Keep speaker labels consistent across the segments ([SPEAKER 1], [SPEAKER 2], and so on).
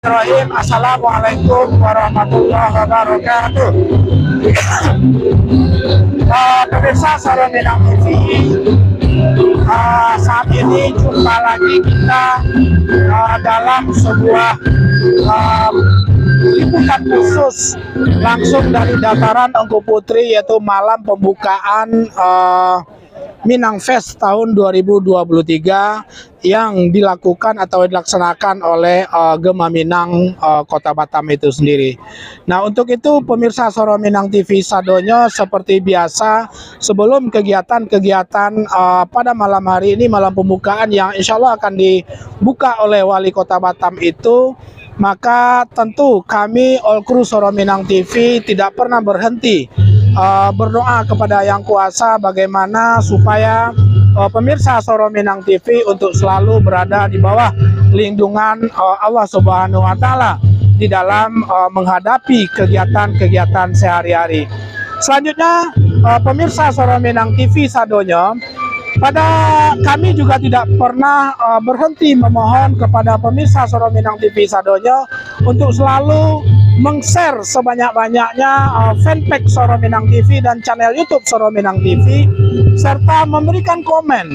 [SPEAKER 1] Assalamualaikum warahmatullahi wabarakatuh. Pemirsa Soro Minang TV, saat ini jumpa lagi kita dalam sebuah liputan khusus langsung dari dataran Engku Putri, yaitu malam pembukaan Minang Fest tahun 2023 yang dilakukan atau dilaksanakan oleh Gema Minang Kota Batam itu sendiri. Nah, untuk itu pemirsa Soro Minang TV Sadonyo, seperti biasa sebelum kegiatan-kegiatan pada malam hari ini, malam pembukaan yang insya Allah akan dibuka oleh Wali Kota Batam itu, maka tentu kami all kru Soro Minang TV tidak pernah berhenti berdoa kepada Yang Kuasa bagaimana supaya pemirsa Soro Minang TV untuk selalu berada di bawah lindungan Allah Subhanahu wa Ta'ala di dalam menghadapi kegiatan-kegiatan sehari-hari. Selanjutnya, pemirsa Soro Minang TV Sadonyo, pada kami juga tidak pernah berhenti memohon kepada pemirsa Soro Minang TV Sadonyo untuk selalu meng-share sebanyak-banyaknya fanpage Soro Minang TV dan channel YouTube Soro Minang TV, serta memberikan komen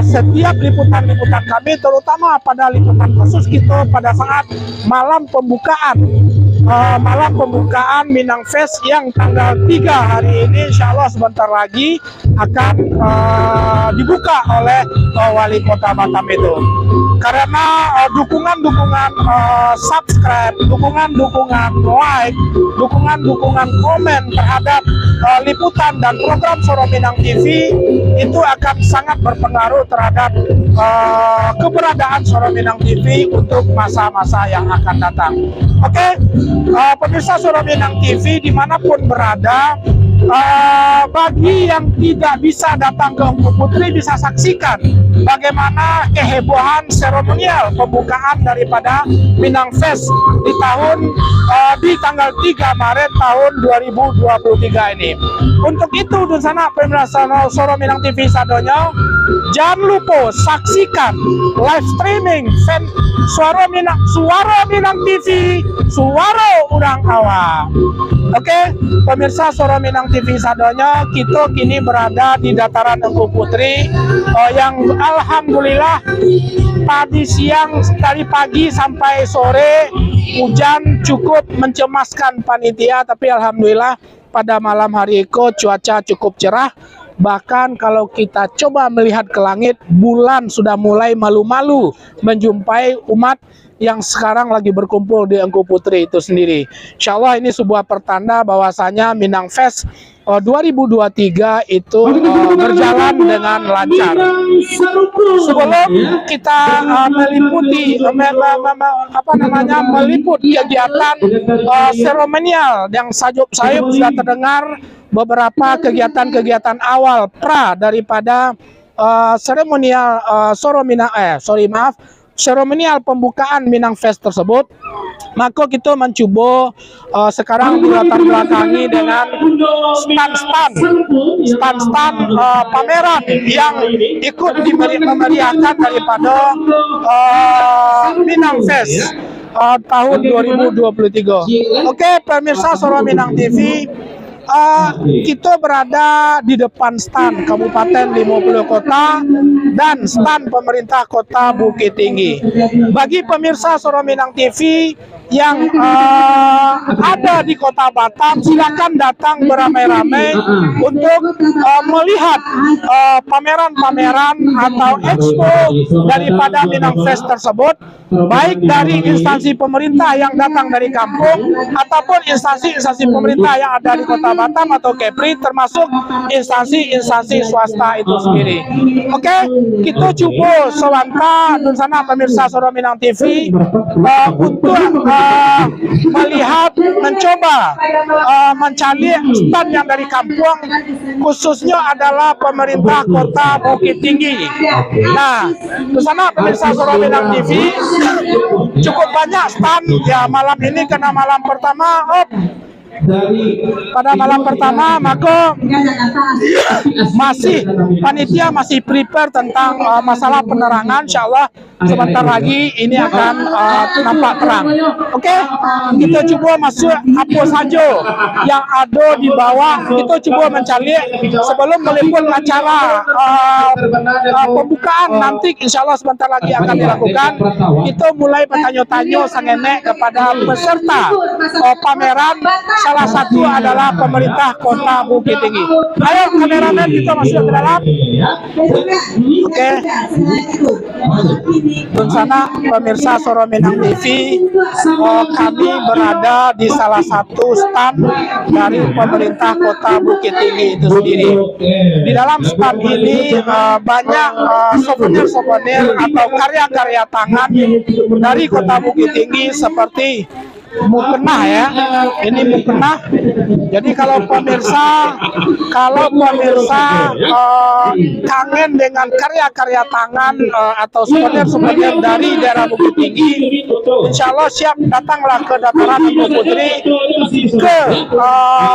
[SPEAKER 1] setiap liputan-liputan kami, terutama pada liputan khusus kita pada saat malam pembukaan Minang Fest yang tanggal 3 hari ini, insya Allah sebentar lagi akan dibuka oleh Wali Kota Batam itu. Karena dukungan-dukungan subscribe, dukungan-dukungan like, dukungan-dukungan komen terhadap liputan dan program Soro Minang TV itu akan sangat berpengaruh terhadap keberadaan Soro Minang TV untuk masa-masa yang akan datang. Oke, pemirsa Soro Minang TV dimanapun berada, bagi yang tidak bisa datang ke Engku Putri bisa saksikan bagaimana kehebohan seremonial pembukaan daripada Minang Fest di tanggal 3 Maret tahun 2023 ini. Untuk itu, di sana pemirsa Soro Minang TV Sadonyo, jangan lupa saksikan live streaming Suara Minang TV, Suara Urang Awam. Oke, pemirsa Soro Minang TV Sadonyo, kita kini berada di dataran Engku Putri yang alhamdulillah tadi siang, dari pagi sampai sore hujan cukup mencemaskan panitia, tapi alhamdulillah pada malam hari itu cuaca cukup cerah. Bahkan kalau kita coba melihat ke langit, bulan sudah mulai malu-malu menjumpai umat yang sekarang lagi berkumpul di Engku Putri itu sendiri. Insya Allah ini sebuah pertanda bahwasanya Minang Fest 2023 itu berjalan dengan lancar. Sebelum kita meliput kegiatan seremonial yang sayup-sayup, sudah terdengar beberapa kegiatan-kegiatan awal daripada seremonial seremonial pembukaan Minang Fest tersebut. Maka kita mencoba sekarang dilatar belakangi dengan stand pameran yang ikut memeriahkan daripada Minang Fest tahun 2023. Oke, pemirsa Soro Minang TV, kita berada di depan stand Kabupaten 50 Kota dan stand pemerintah Kota Bukit Tinggi. Bagi pemirsa Soro Minang TV yang ada di Kota Batam, silakan datang beramai-ramai untuk melihat pameran-pameran atau expo daripada Minang Fest tersebut, baik dari instansi pemerintah yang datang dari kampung ataupun instansi-instansi pemerintah yang ada di Kota Batam atau Kepri, termasuk instansi-instansi swasta itu sendiri. Oke, kita coba sewanta dan sana pemirsa Soro Minang TV untuk melihat, mencoba mencari stand yang dari kampung, khususnya adalah pemerintah Kota Bukit Tinggi. Nah, di sana pemirsa Soro Minang TV cukup banyak stand ya malam ini, karena malam pertama pada malam pertama maka panitia masih prepare tentang masalah penerangan. Insyaallah sebentar lagi ini akan nampak terang. Oke, kita coba masuk apa saja yang ada di bawah. Kita coba mencari sebelum meliput acara pembukaan nanti. Insyaallah sebentar lagi akan dilakukan. Kita mulai bertanya-tanya sangenek kepada peserta pameran. Salah satu adalah pemerintah Kota Bukit Tinggi. Ayo kameramen, kita masuk ke dalam. Oke. Di sana pemirsa Suara Minang TV, kami berada di salah satu stand dari pemerintah Kota Bukit Tinggi itu sendiri. Di dalam stand ini banyak souvenir-souvenir atau karya-karya tangan dari Kota Bukit Tinggi seperti mukena ya, ini mukena. Jadi kalau pemirsa kangen dengan karya-karya tangan atau souvenir dari daerah Bukit Tinggi, insya Allah siap datanglah ke Dataran Empu Putri ke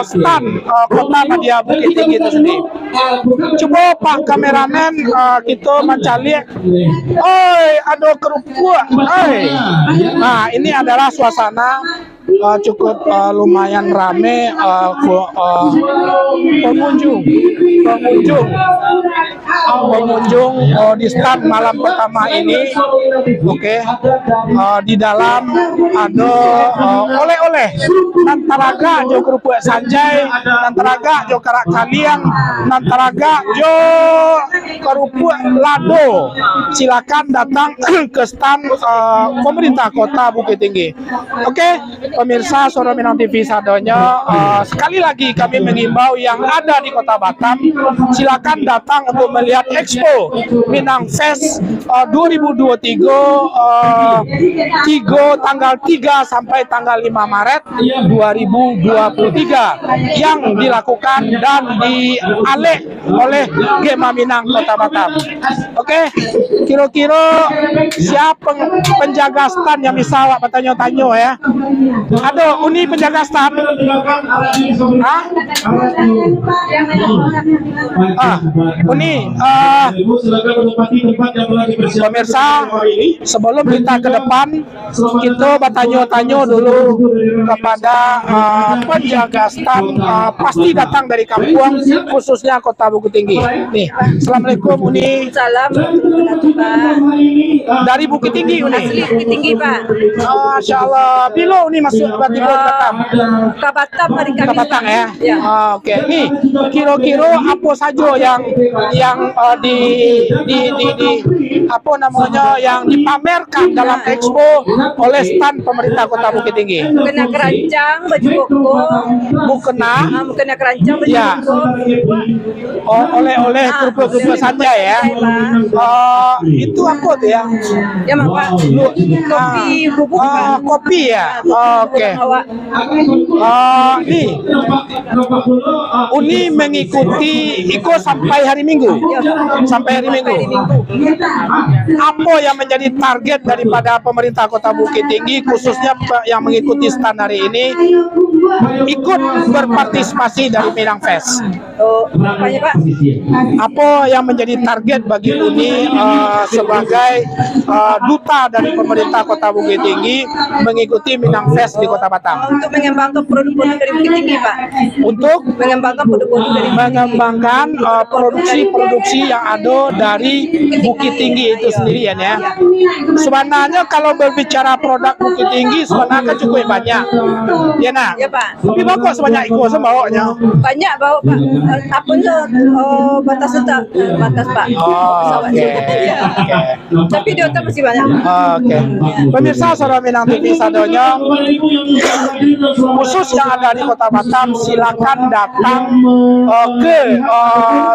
[SPEAKER 1] stand Kota Madya Bukit Tinggi itu sendiri. Coba Pak kameramen kita mencari, ada kerupuk. Nah ini adalah suasana cukup lumayan rame pengunjung di stand malam pertama ini. Oke, di dalam ada oleh-oleh nantaraga jo kerupuk sanjay, nantaraga jo karak kaliang, nantaraga jo kerupuk lado. Silakan datang ke stand pemerintah Kota Bukit Tinggi. Oke, pemirsa Suara Minang TV sadonya, sekali lagi kami mengimbau yang ada di Kota Batam, silakan datang untuk melihat Expo Minang Fest 2023 tanggal 3 sampai tanggal 5 Maret 2023 yang dilakukan dan dialih oleh Gema Minang Kota Batam. Oke, kira-kira siapa penjaga stand yang bisa awak bertanya-tanya ya? Ada Uni penjaga stand? Uni, pemirsa, sebelum kita ke depan, kita bertanya-tanya dulu kepada penjaga stand. Pasti datang dari kampung, khususnya Kota Bukit Tinggi. Nih, assalamualaikum Uni.
[SPEAKER 2] Salam,
[SPEAKER 1] Dari Bukit Tinggi Uni.
[SPEAKER 2] asli Bukit Tinggi Pak.
[SPEAKER 1] Masya Allah. Bila Uni masuk Batam?
[SPEAKER 2] Ke Batam hari
[SPEAKER 1] Ke
[SPEAKER 2] Kamis.
[SPEAKER 1] Batam ya.
[SPEAKER 2] Ya.
[SPEAKER 1] Oke. Nih, kira-kira apa saja yang apa namanya yang dipamerkan dalam Expo oleh stand pemerintah Kota Bukit Tinggi?
[SPEAKER 2] Mukena keranjang, baju koko.
[SPEAKER 1] Mukena.
[SPEAKER 2] Mukena keranjang, baju
[SPEAKER 1] Ya.
[SPEAKER 2] koko.
[SPEAKER 1] Oleh kerupuk-kerupuk saja ya. Itu apa tuh ya?
[SPEAKER 2] Ya Mak Pak. Kopi bubuk Pak.
[SPEAKER 1] Kopi ya. Oke.
[SPEAKER 2] Awak.
[SPEAKER 1] Nih, Uni mengikuti Iko sampai hari Minggu. Sampai hari Minggu. Apa yang menjadi target daripada pemerintah Kota Bukit Tinggi, khususnya yang mengikuti stand hari ini, ikut berpartisipasi dari Minang Fest?
[SPEAKER 2] Apanya Pak?
[SPEAKER 1] Apa yang menjadi target bagi Uni sebagai duta dari pemerintah Kota Bukit Tinggi mengikuti Minang Fest di Kota Batam?
[SPEAKER 2] Untuk mengembangkan produk-produk dari Bukit Tinggi Pak.
[SPEAKER 1] Untuk
[SPEAKER 2] Mengembangkan produk-produk dari
[SPEAKER 1] mengembangkan produksi-produksi yang ada dari Bukit Tinggi itu sendirian ya. Sebenarnya kalau berbicara produk Bukit Tinggi sebenarnya cukup banyak. Ya nak.
[SPEAKER 2] Ya Pak.
[SPEAKER 1] Tapi bapak sebanyak itu sembawanya.
[SPEAKER 2] Banyak bawa Pak. Apa tuh batas tetap batas Pak.
[SPEAKER 1] Oke.
[SPEAKER 2] Ya. Tapi di otak masih banyak.
[SPEAKER 1] Oke. Pemirsa Suara Minang TV sadonya, khusus yang ada di Kota Batam, silakan datang ke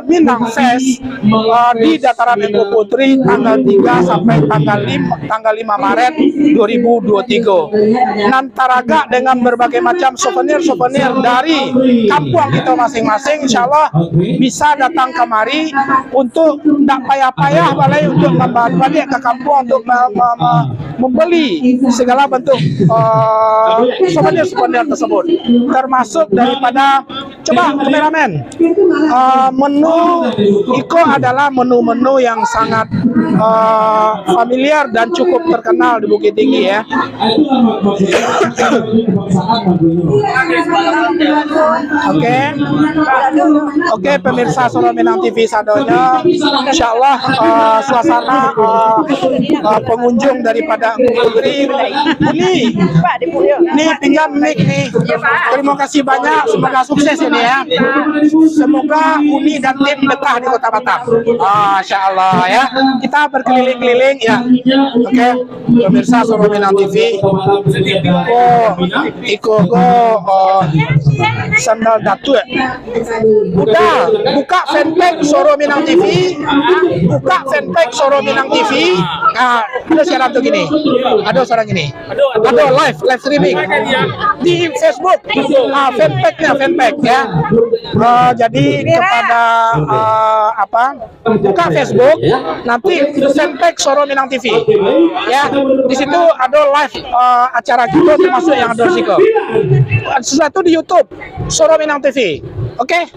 [SPEAKER 1] Minang Fest di Dataran Engko Putri tanggal 3 sampai tanggal 5 Maret 2023. Nantaraga dengan berbagai macam souvenir-souvenir dari kampung kita masing-masing, insya Allah bisa datang kemari untuk tidak payah-payah balai untuk balik ke kampung untuk membeli segala bentuk souvenir-souvenir tersebut, termasuk daripada coba kameramen, menu Iko adalah menu-menu yang sangat familiar dan cukup terkenal di Bukit Tinggi ya. Oke, pemirsa Soro Minang TV sadonya, insya Allah suasana pengunjung daripada Putri ini pinjam mic nih. Terima kasih banyak, semoga sukses ini ya. Semoga Uni dan tim betah di Kota Batam. Masya Allah ya. Kita berkeliling-keliling ya. Oke, pemirsa Soro Minang TV. Iko sandal datu ya. Udah buka fanpage Soro Minang TV. Buka fanpage Soro Minang TV. Nah, ada siaran tuh gini. Ada sekarang gini. Ada live streaming di Facebook. Fanpage ya. Jadi kepada buka Facebook, nanti fanpage Soro Minang TV ya. Di situ ada live acara kita termasuk yang ada siko. Sesuatu di YouTube Soro Minang TV. Oke.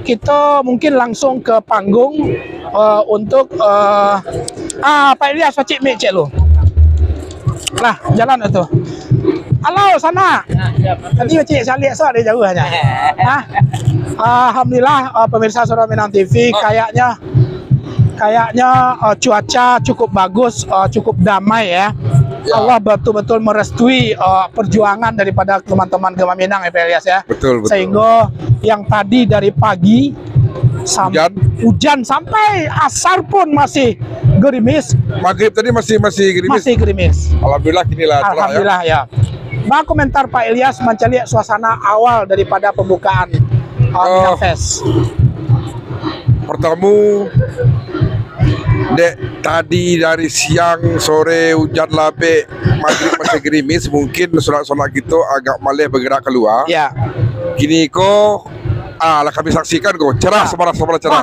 [SPEAKER 1] Kita mungkin langsung ke panggung untuk Pak Ilyas pacik mic cek lu. Lah, jalan itu. Halo sana. Tadi cik saya lihat soal dia jauh aja. Alhamdulillah pemirsa Soro Minang TV kayaknya cuaca cukup bagus, cukup damai ya. Allah betul-betul merestui perjuangan daripada teman-teman Gema Minang ya Pak Ilyas ya. Betul. Sehingga yang tadi dari pagi hujan sampai asar pun masih gerimis. Maghrib tadi masih gerimis. Alhamdulillah inilah. Alhamdulillah ya. Bang komentar Pak Ilyas mencari suasana awal daripada pembukaan Minang Fest.
[SPEAKER 3] Pertama, tadi dari siang sore hujan lapik, maghrib masih gerimis, mungkin solat kita agak malah bergerak keluar.
[SPEAKER 1] Ya.
[SPEAKER 3] Kini lah kami saksikan cerah, cerah.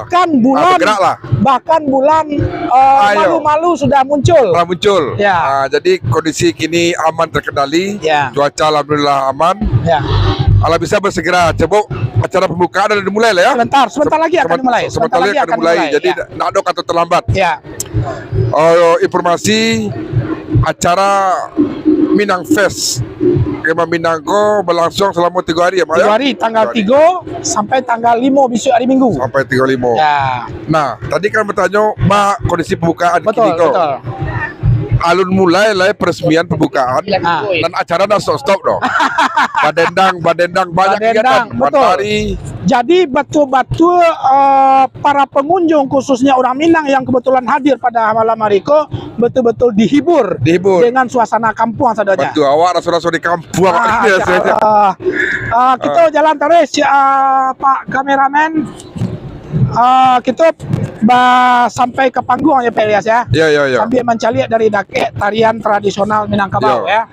[SPEAKER 1] Bahkan bulan malu-malu sudah muncul. Ya.
[SPEAKER 3] Jadi kondisi kini aman terkendali. Ya. Cuaca alhamdulillah aman. Ya. Kalau bisa bersegera coba acara pembukaan ada dimulai lah ya.
[SPEAKER 1] Sebentar lagi akan dimulai.
[SPEAKER 3] Jadi tidak ada kata terlambat.
[SPEAKER 1] Ya.
[SPEAKER 3] Informasi acara Minang Fest Gema Minangko berlangsung selama 3 hari ya Pak ya?
[SPEAKER 1] 3 hari, tanggal 3 sampai tanggal 5 besok hari Minggu.
[SPEAKER 3] Sampai 35.
[SPEAKER 1] Ya.
[SPEAKER 3] Nah, tadi kan bertanya kondisi pembukaan
[SPEAKER 1] betul.
[SPEAKER 3] Alun mulai lah peresmian pembukaan dan acara dah stop dong. Badendang banyak kegiatan. Matahari.
[SPEAKER 1] Jadi betul-betul para pengunjung khususnya orang Minang yang kebetulan hadir pada malam hari itu betul-betul dihibur dengan suasana kampung saudara.
[SPEAKER 3] Betul, awak rasa-rasa di kampung.
[SPEAKER 1] Kita jalan terus Pak kameramen. Kita sampai ke panggung ya Pak Ilyas ya.
[SPEAKER 3] Iya.
[SPEAKER 1] Sambil mencari dari dakek tarian tradisional Minangkabau ya.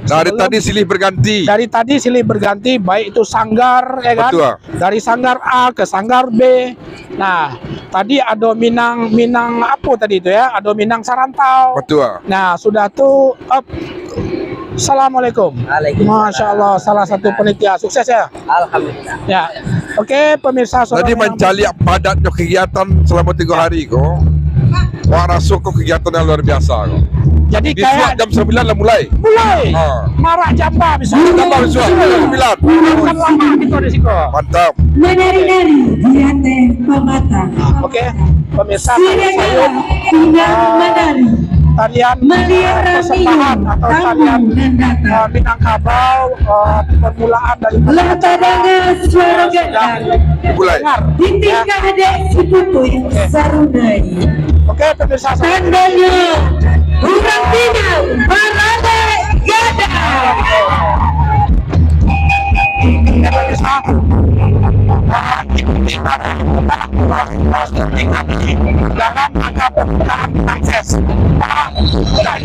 [SPEAKER 3] Dari tadi silih berganti baik itu sanggar ya kan. Betul. Dari sanggar A ke sanggar B. Nah, tadi ada Minang apa tadi itu ya? Ada Minang Sarantau. Betul. Nah, sudah tuh Assalamualaikum. Masya Allah, salah satu penitia sukses ya.
[SPEAKER 2] Alhamdulillah.
[SPEAKER 1] Ya. Oke, pemirsa.
[SPEAKER 3] Tadi mencari padatnya kegiatan selama 3 hari kok. Wah, rasa kok kegiatan yang luar biasa kok.
[SPEAKER 1] Jadi kayak
[SPEAKER 3] jam 9 lah mulai.
[SPEAKER 1] Marak jamba bisa.
[SPEAKER 3] Jam 9.
[SPEAKER 1] Kan lama kita di situ.
[SPEAKER 3] Mantap.
[SPEAKER 4] Menari-nari di hati pemata.
[SPEAKER 1] Oke, pemirsa.
[SPEAKER 4] Tinggal menari.
[SPEAKER 1] Tarian persembahan atau tarian Minangkabau permulaan dari
[SPEAKER 4] Latadangan suara gendang
[SPEAKER 3] mulai
[SPEAKER 4] di tingkah dek si putui sarunai.
[SPEAKER 1] Oke, pemirsa.
[SPEAKER 4] Tandanya orang Minang berada gadang.
[SPEAKER 3] tingkat ini dalam angka pembukaan akses. Bukan.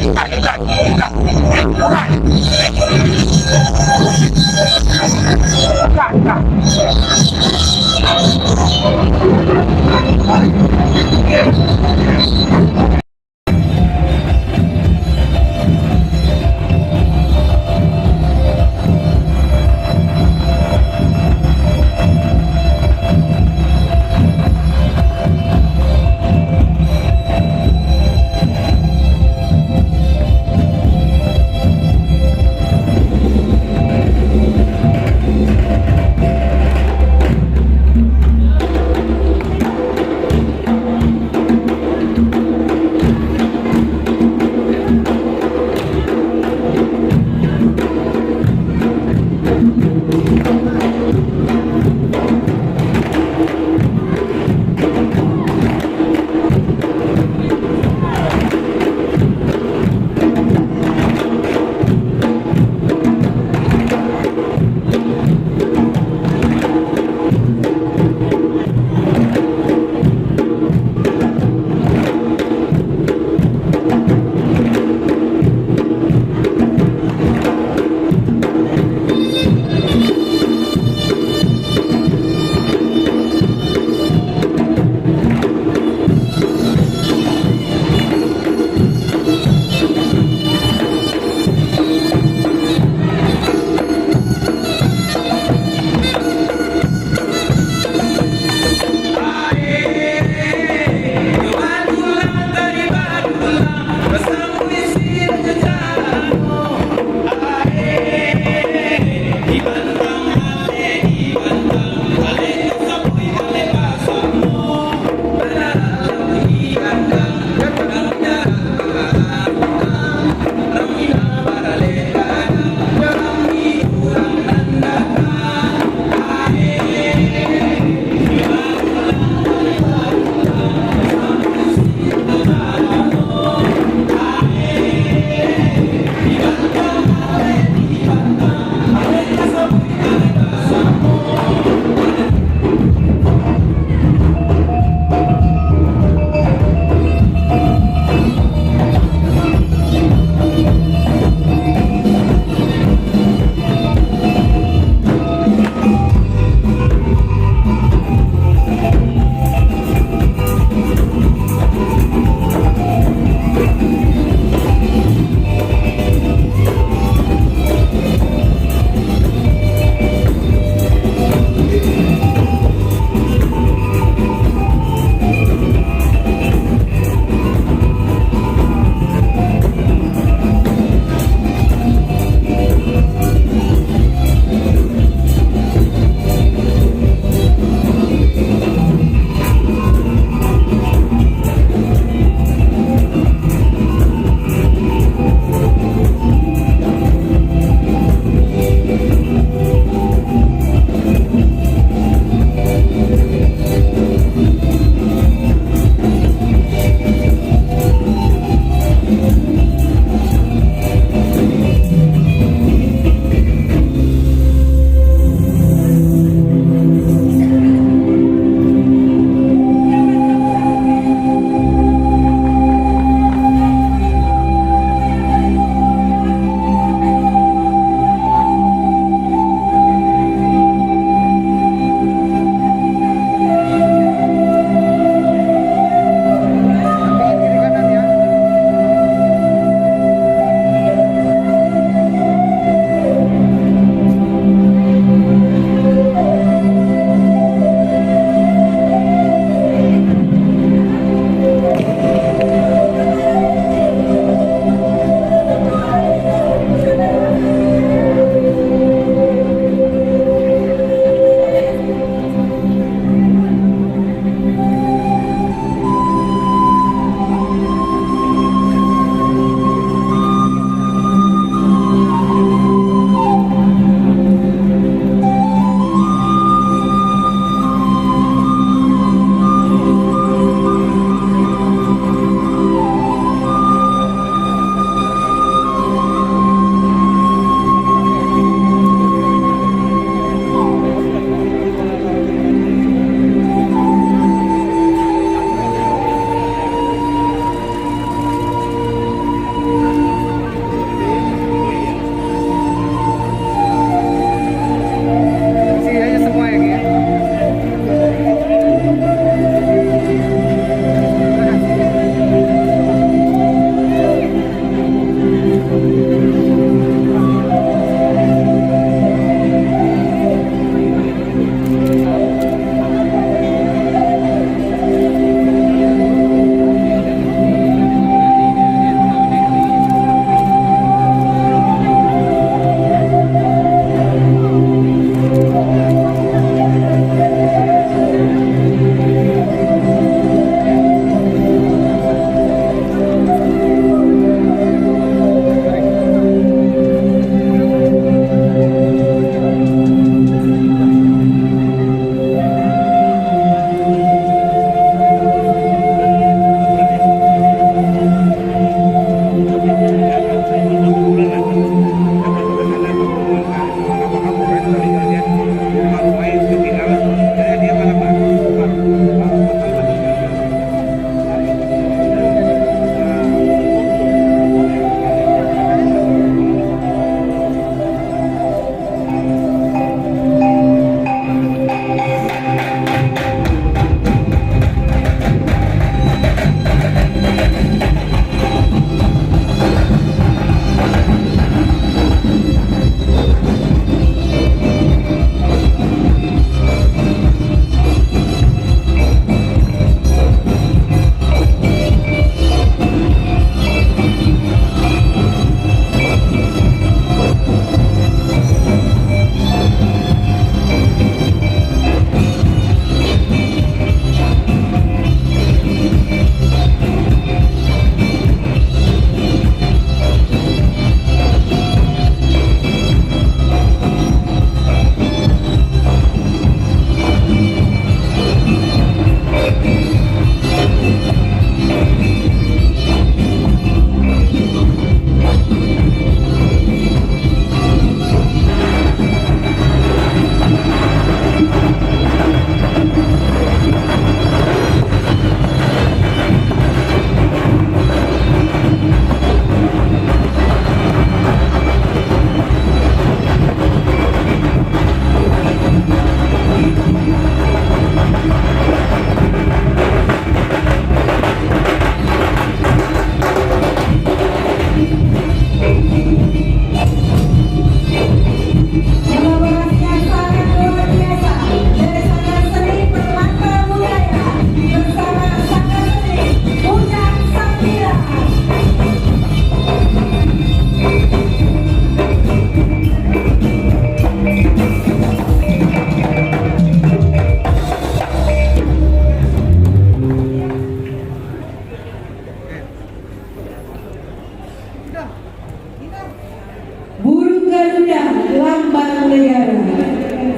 [SPEAKER 4] negara,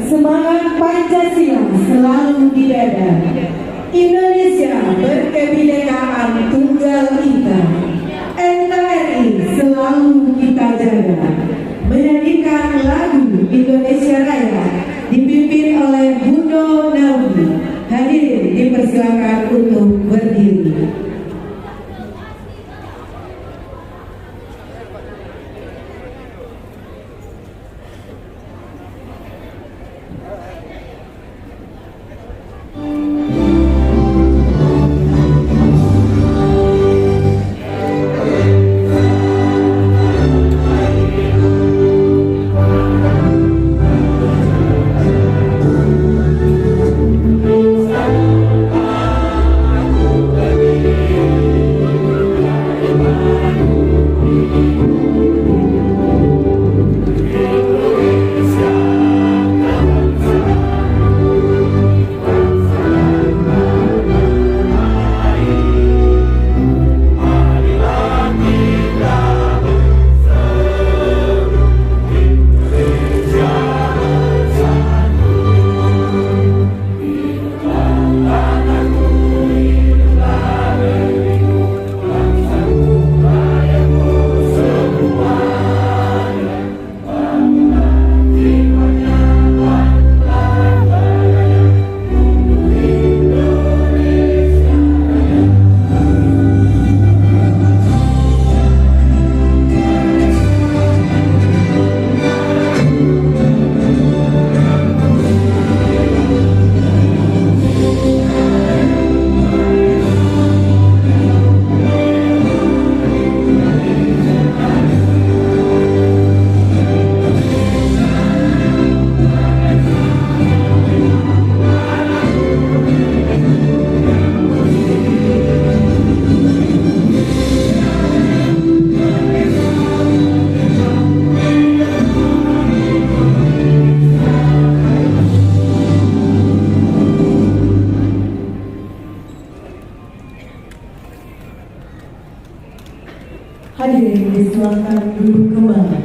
[SPEAKER 4] semangat Pancasila selalu di dada. Indonesia berkebinekaan tunggal ika. NKRI selalu kita jaga. Menyanyikan lagu Indonesia Raya dipimpin oleh Bundo Naudi. Hadirin dipersilakan untuk berdiri. Hadirin disilakan duduk kembali.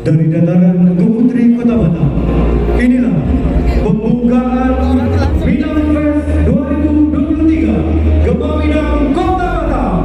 [SPEAKER 5] Dari dataran Keputri Kota Batam, inilah pembukaan Minang Fest 2023 Gema Minang Kota Batam.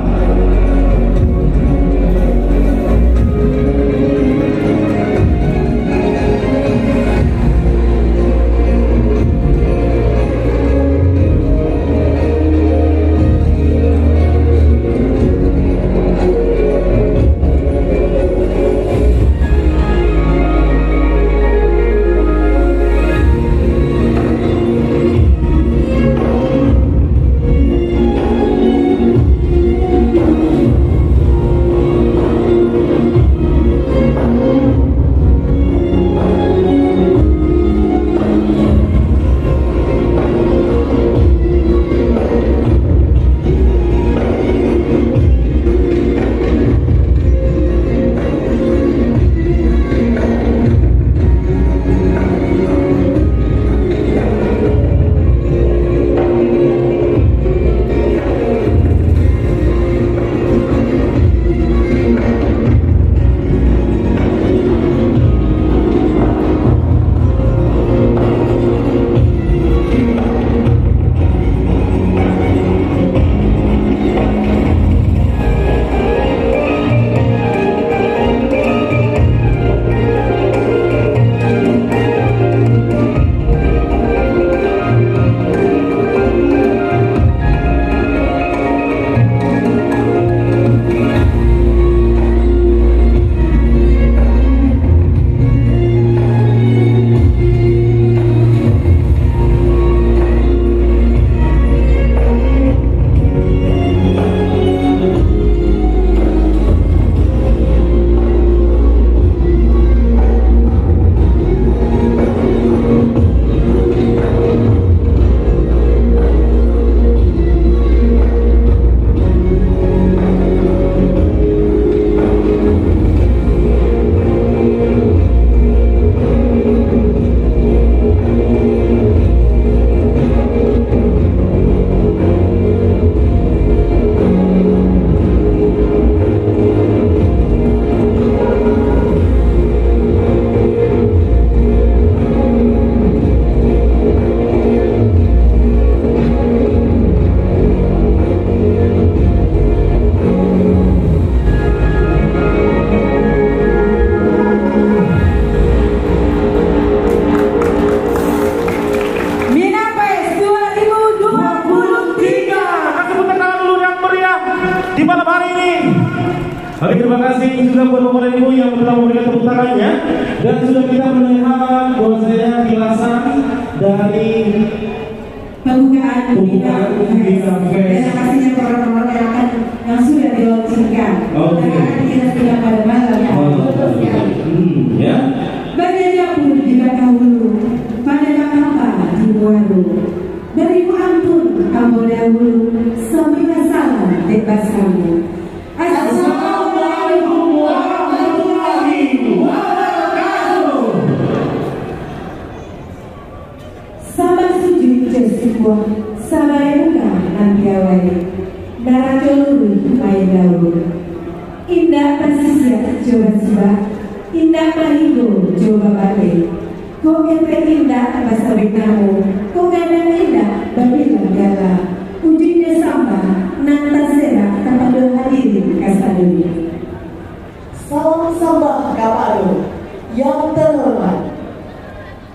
[SPEAKER 5] Oke, terima kasih juga buat Bapak Ibu yang telah memberikan tepuk tangannya. Dan sudah kita melihat bahwasanya kilasan dari
[SPEAKER 4] pembukaan
[SPEAKER 5] Bina Fest.
[SPEAKER 4] dan pastinya program-program yang sudah dilaunchingkan.
[SPEAKER 5] Oke.
[SPEAKER 4] Karena kita sudah pada malamnya.
[SPEAKER 5] Ya.
[SPEAKER 4] Bagiannya pun di Bakahulu, pada Bakapa di Muaru. Beribu ampun, ambo dahulu, sampai masalah bebas kamu. Assalamualaikum warahmatullahi wabarakatuh. Sabar sujud sebuah sabar muka nanti awali. Narajolulu main daun. Indah persisnya coba sibah. Indah pahigo coba balik. Kau kepet indah bahasa binamu. Kau kadang indah babilah gala. Ujungnya sama nanti serah kepada hadirin kasaduni.
[SPEAKER 6] Salam sembah kepada yang terhormat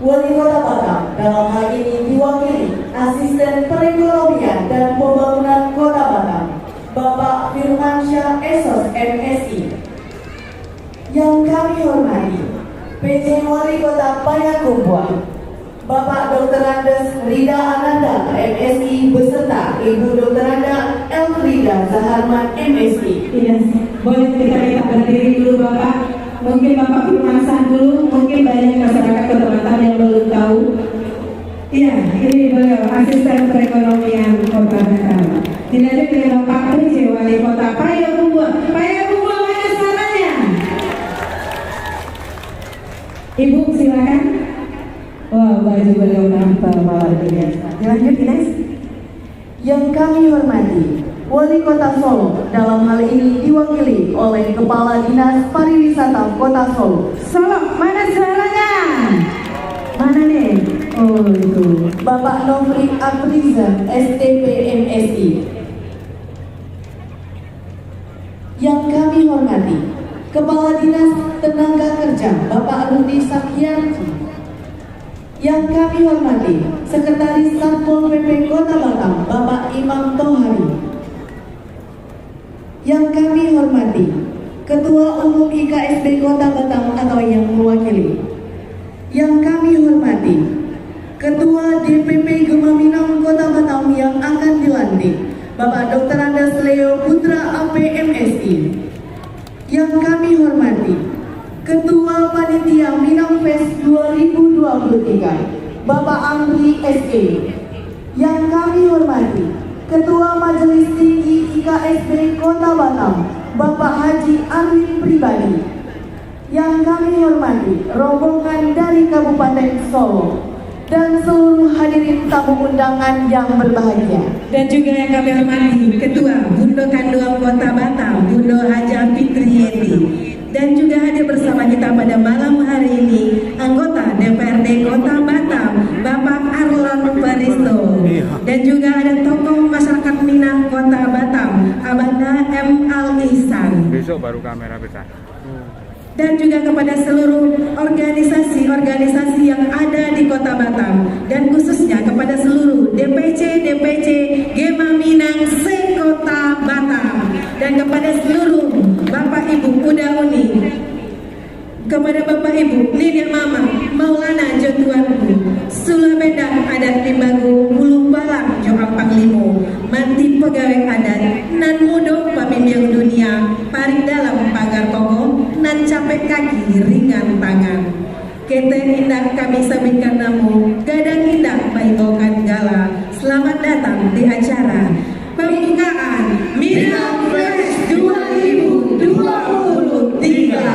[SPEAKER 6] Wali Kota Batam, dalam hal ini diwakili Asisten Perekonomian dan Pembangunan Kota Batam, Bapak Firmansyah SOS MSI. Yang kami hormati PJ Wali Kota Payakumbuh, Bapak Dr. Andes Rida Ananda MSI beserta Ibu Dr. Anda Elfrida Zaharman MSI.
[SPEAKER 4] Iya, boleh kita berdiri dulu Bapak. Mungkin Bapak Firmansyah dulu, mungkin banyak masyarakat Kota Batam yang belum tahu. Iya, ini beliau Asisten Perekonomian Kota Batam. Dilanjut dengan Bapak PJ Wali Kota Payakumbuh. Payakumbuh mana suaranya? Ibu silakan. Wah, baju beliau nampak luar biasa. Dilanjut Ines.
[SPEAKER 6] Yang kami hormati Wali Kota Solo, dalam hal ini diwakili oleh Kepala Dinas Pariwisata Kota Solo.
[SPEAKER 4] Solo, mana suaranya? Mana nih? Oh itu.
[SPEAKER 6] Bapak Nofri Afriza STP MSI. Yang kami hormati Kepala Dinas Tenaga Kerja Bapak Rudi Sakyanti. Yang kami hormati Sekretaris Satpol PP Kota Batam Bapak Imam Tohari. Yang kami hormati Ketua Umum IKSB Kota Batam atau yang mewakili. Yang kami hormati Ketua DPP Gemaminang Kota Batam yang akan dilantik Bapak Dr. Andes Leo Putra APMSI. Yang kami hormati Ketua Panitia Minang Fest 2023 Bapak Amri SE. Yang kami hormati Ketua Majelis Tinggi IKSB Kota Batam Bapak Haji Arwin Pribadi. Yang kami hormati rombongan dari Kabupaten Solo dan seluruh hadirin tamu undangan yang berbahagia.
[SPEAKER 4] Dan juga yang kami hormati Ketua Bundo Kanduang Kota Batam Bundo Haja Fitri Yeti. Dan juga hadir bersama kita pada malam hari ini anggota DPRD Kota Batam Bapak Arlan Baristo. Dan juga ada tokoh masyarakat Minang Kota Batam Abanda M. Al Ihsan.
[SPEAKER 3] Besok baru kamera besar.
[SPEAKER 4] Dan juga kepada seluruh organisasi-organisasi yang ada di Kota Batam dan khususnya kepada seluruh DPC Gema Minang se-Kota Batam dan kepada seluruh Bapak Ibu Uda Uni, kepada Bapak Ibu Nini Mama Maulana Jotuanku Sula Bedang Adat Limbagu Bulu Balang Joam Panglimo Manti Pegawai Adat Nan Mudo Pamimpin Dunia Paring Dalam Pagar Kokoh Nan Capek Kaki Ringan Tangan. Kete indah kami sabitkan namu gadang indah paibokan gala. Selamat datang di acara pembukaan Minang Fest 2023.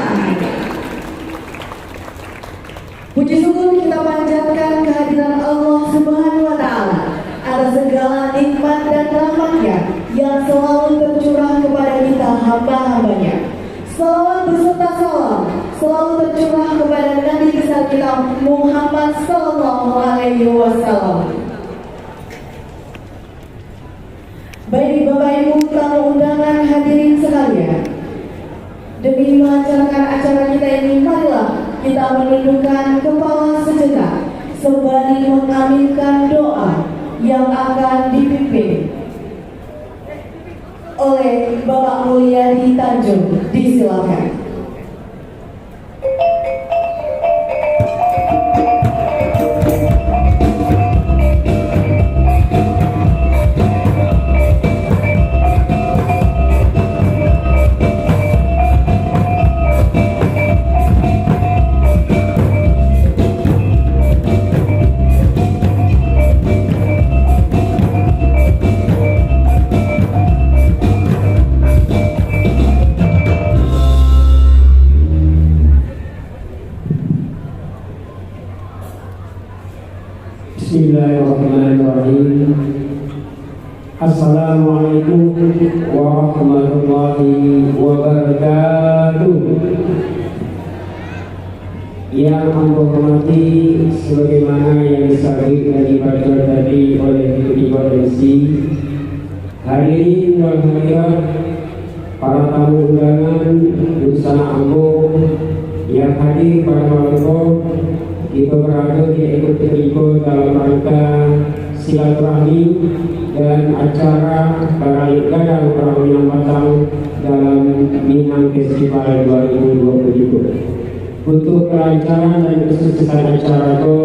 [SPEAKER 6] Puji syukur kita panjatkan kehadiran Allah Subhanahu wa Ta'ala atas segala nikmat dan rahmat-Nya yang selalu tercurah kepada kita hamba-hambanya. Salawat beserta salam selalu tercurah kepada Nabi besar kita Muhammad Sallallahu Alaihi Wasallam. Baik Bapak Ibu tamu undangan hadirin sekalian, demi melancarkan acara kita ini, marilah kita menundukkan kepala sejenak sembari mengaminkan doa yang akan dipimpin oleh oleh Bapak Mulyadi Tanjung. Disilakan.
[SPEAKER 7] Bismillahirrahmanirrahim. Assalamualaikum warahmatullahi wabarakatuh. Yang aku hormati, sebagaimana yang disabit dari baca tadi oleh Deputi Potensi, hadirin wal hadirat, para tamu undangan, Busana Ambo yang hadir pada malam ini, kita berada di ikut dalam rangka silaturahmi dan acara balik gadang orang Minang Batang dalam Minang Festival 2027. Untuk kelancaran dan kesuksesan acara itu,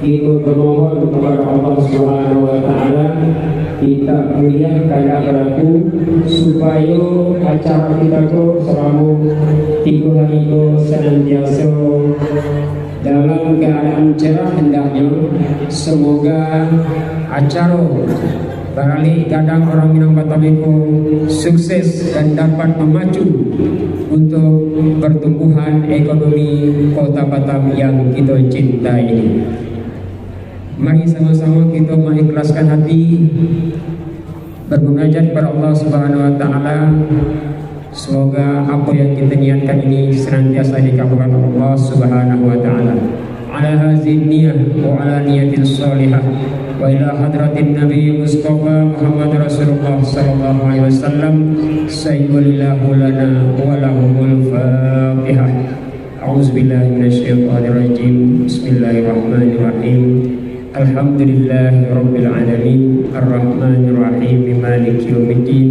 [SPEAKER 7] kita bermohon kepada Allah Subhanahu wa Ta'ala, kita mulia kada berlaku supaya acara kita itu selama 3 hari itu senantiasa dalam keadaan cerah hendaknya. Semoga acara balik gadang orang Minang Batang itu sukses dan dapat memacu untuk pertumbuhan ekonomi Kota Batam yang kita cintai ini. Mari sama-sama kita mengikhlaskan hati, bermunajat kepada Allah Subhanahu wa Ta'ala. Semoga apa yang kita niatkan ini senantiasa dikabulkan Allah Subhanahu wa Ta'ala. Ala hadhihi niyyah wa ala niyatin salihah wa ila hadratin Nabi Mustafa Muhammad Rasulullah sallallahu alaihi wasallam. Sayyidillahu lana wa lahumul Fatihah. A'udzubillahi minasyaitonir rajim. Bismillahirrahmanirrahim. Alhamdulillahi rabbil alamin, arrahmanir rahim, maliki yaumiddin.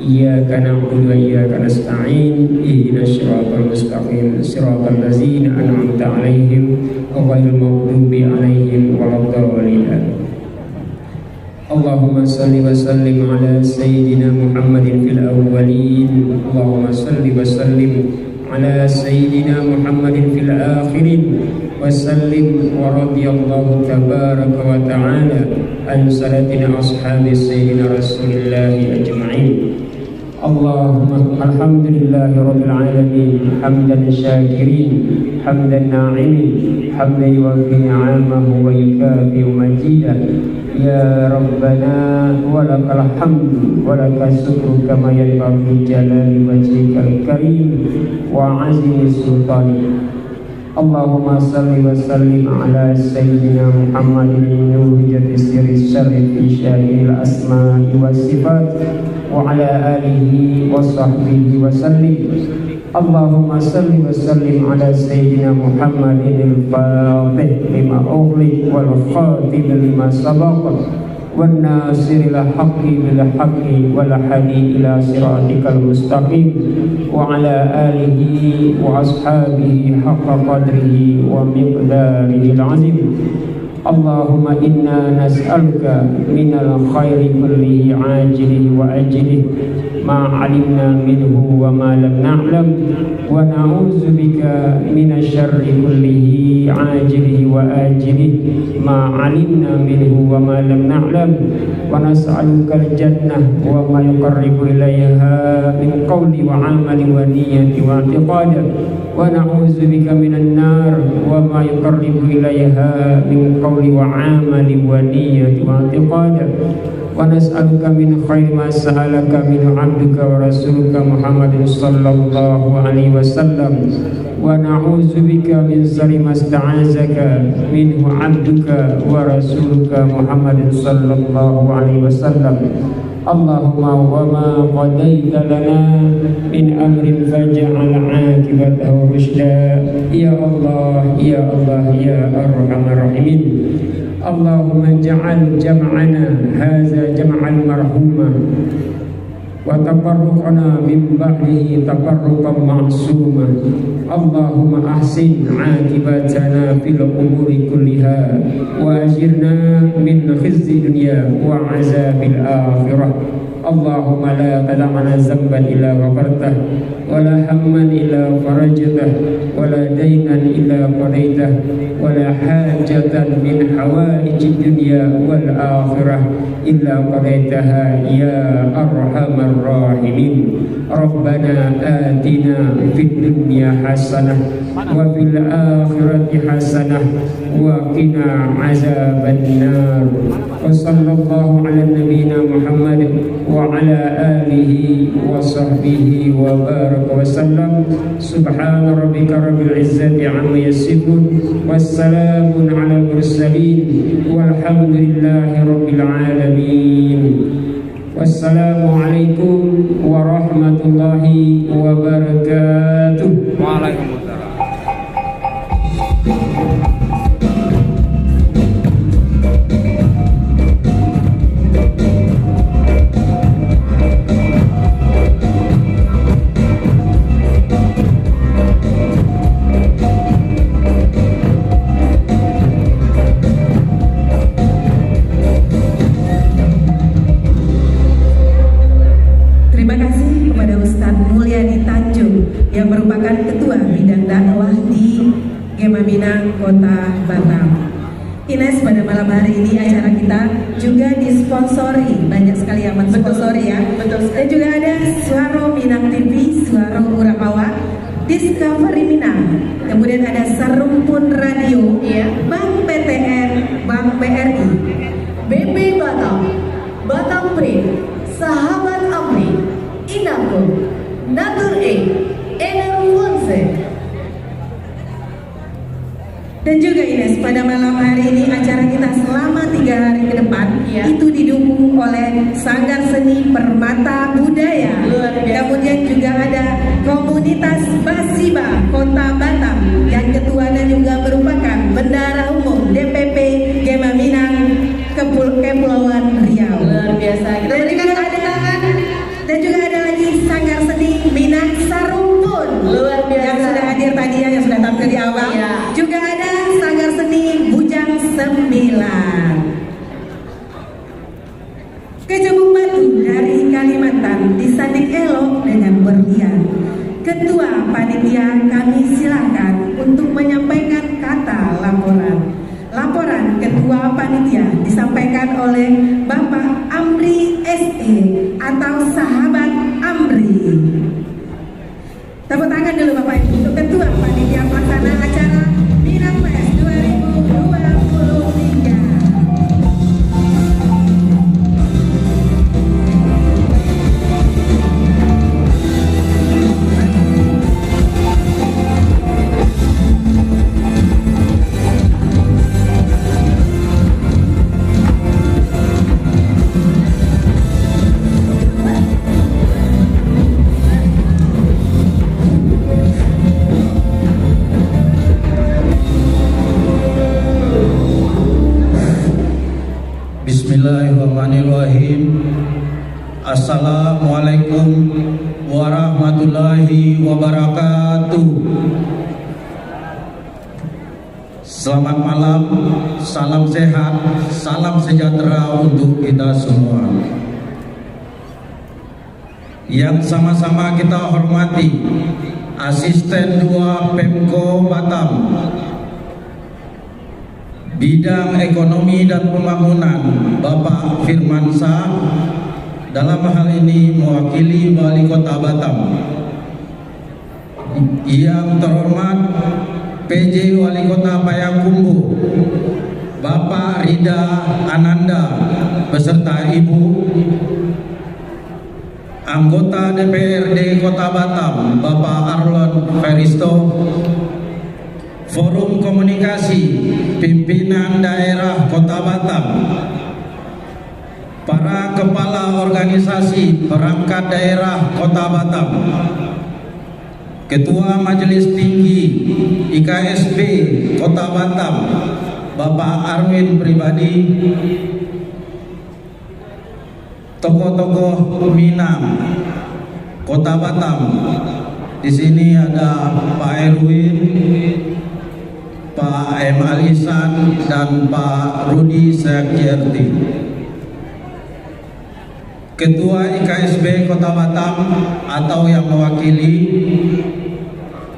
[SPEAKER 7] Iyyaka na'budu wa iyyaka nasta'in. Ihdinas siratal mustaqim, siratal ladzina an'amta 'alaihim ghairil maghdubi 'alaihim waladdallin. Allahumma salli wa sallim ala sayyidina Muhammadin fil awwalin. Allahumma salli wa sallim ala sayyidina Muhammadin fil akhirin. Wa sallim wa radiyallahu tabaraka wa ta'ala an salatina ashabi sayyidina Rasulillahi ajma'in. Allahumma alhamdulillahi rabbil alamin, hamdan syakirin, hamdan na'imin, hamdan yuwafi ni'amahu wa yukafi majidah. Ya Rabbana walakal hamdu walakal syukru kama yanbaghi jalali wajhikal karim wa azimi sultani. Allahumma salli wa sallim ala sayyidina Muhammadin nuhjati sirri syarri fi sya'il asma'i wa sifat wa ala alihi wa sahbihi wa sallim. Allahumma salli wa sallim ala sayyidina Muhammadin al-fatih lima ughliq wal khatim lima sabaq والناصر الحق بالحق والهادي إلى صراطك المستقيم وعلى آله وأصحابه حق قدره ومقداره العظيم. اللهم إنا نسألك من الخير كله عاجله وأجله ما علمنا منه وما لم نعلم ونعوذ بك من الشر كله عاجله وآجله ما علمنا منه وما لم نعلم ونسألك الجنة وما يقرب إليها من قول وعمل ونية واعتقاد ونعوذ بك من النار وما يقرب إليها من قول وعمل ونية واعتقاد ونسألك من خير ما سألك من عبدك ورسولك محمد صلى الله عليه وسلم ونعوذ بك من شر ما استعاذك منه عبدك ورسولك محمد صلى الله عليه وسلم. اللهم وما قضيت لنا من أمر فاجعل عاقبته رشدا يا الله يا الله يا أرحم الراحمين. اللهم اجعل جمعنا هذا جمعا مرحوما وتفرقنا من بعده تفرقا معصوما اللهم أحسن عاقبتنا في الأمور كلها وأجرنا من خزي الدنيا وعذاب الآخرة اللهم لا تدع لنا ذنبا إلا غفرته ولا هما إلا فرجته ولا دينا إلا قضيته ولا حاجة من حوائج الدنيا والآخرة إلا قضيتها يا أرحم الراحمين ربنا آتنا في الدنيا حسنة وفي الآخرة حسنة وقنا عذاب النار وصلى الله على نبينا محمد وعلى آله وصحبه وبارك وسلم سبحان ربك رب العزة عما يصفون والسلام على المرسلين والحمد لله رب العالمين والسلام عليكم ورحمة الله وبركاته.
[SPEAKER 3] Waalaikumsalam.
[SPEAKER 4] Terima kasih kepada Ustadz Mulyadi Tanjung yang merupakan Ketua Bidang Dakwah di Gema Minang Kota Batam. Ines, pada malam hari ini acara kita juga disponsori, banyak sekali yang mensponsori ya. Betul. Dan juga ada Suara Minang TV, Suara Urapawa, Discovery Minang, kemudian ada Sarumpun Radio, Bank PTN, Bank BRI,
[SPEAKER 6] BP Batam, Batam Print, Sahabat Amri, Inako, Natur Enerfonse.
[SPEAKER 4] Dan juga Ines, pada malam hari ini acara kita selama 3 hari ke depan itu didukung oleh Sanggar Seni Permata Budaya. Kemudian juga ada komunitas Basiba Kota Batam yang ketuanya juga merupakan Bendara Umum DPP Gema Minang Kepulauan Riau.
[SPEAKER 6] Luar biasa.
[SPEAKER 4] Dan juga ada lagi Sanggar Seni Minang Sarumpun.
[SPEAKER 6] Luar biasa.
[SPEAKER 4] Yang sudah hadir tadi ya, yang sudah tampil di awal. Juga ada Sanggar Seni Bujang 9. Kecebong Batu dari Kalimantan disanding elok dengan berlian. Ketua Panitia kami silakan untuk menyampaikan kata laporan. Laporan Ketua Panitia disampaikan oleh Bapak Amri SE atau Sahabat Amri. Tepuk tangan dulu Bapak Ibu untuk Ketua Panitia Pelaksana acara Minang Fest 2023.
[SPEAKER 8] Bismillahirrahmanirrahim. Assalamualaikum warahmatullahi wabarakatuh. Selamat malam, salam sehat, salam sejahtera untuk kita semua. Yang sama-sama kita hormati Asisten 2 Pemko Batam, Bidang Ekonomi dan Pembangunan Bapak Firmansyah, dalam hal ini mewakili Wali Kota Batam. Yang terhormat PJ Wali Kota Payakumbuh Bapak Rida Ananda beserta Ibu, anggota DPRD Kota Batam Bapak Arlon Feristo, Forum Komunikasi Pimpinan Daerah Kota Batam, para kepala organisasi perangkat daerah Kota Batam, Ketua Majelis Tinggi IKSP Kota Batam Bapak Arwin Pribadi, tokoh-tokoh Minang, Kota Batam. Di sini ada Pak Erwin, Pak M. Alisan, dan Pak Rudi Sekjerti. Ketua IKSB Kota Batam atau yang mewakili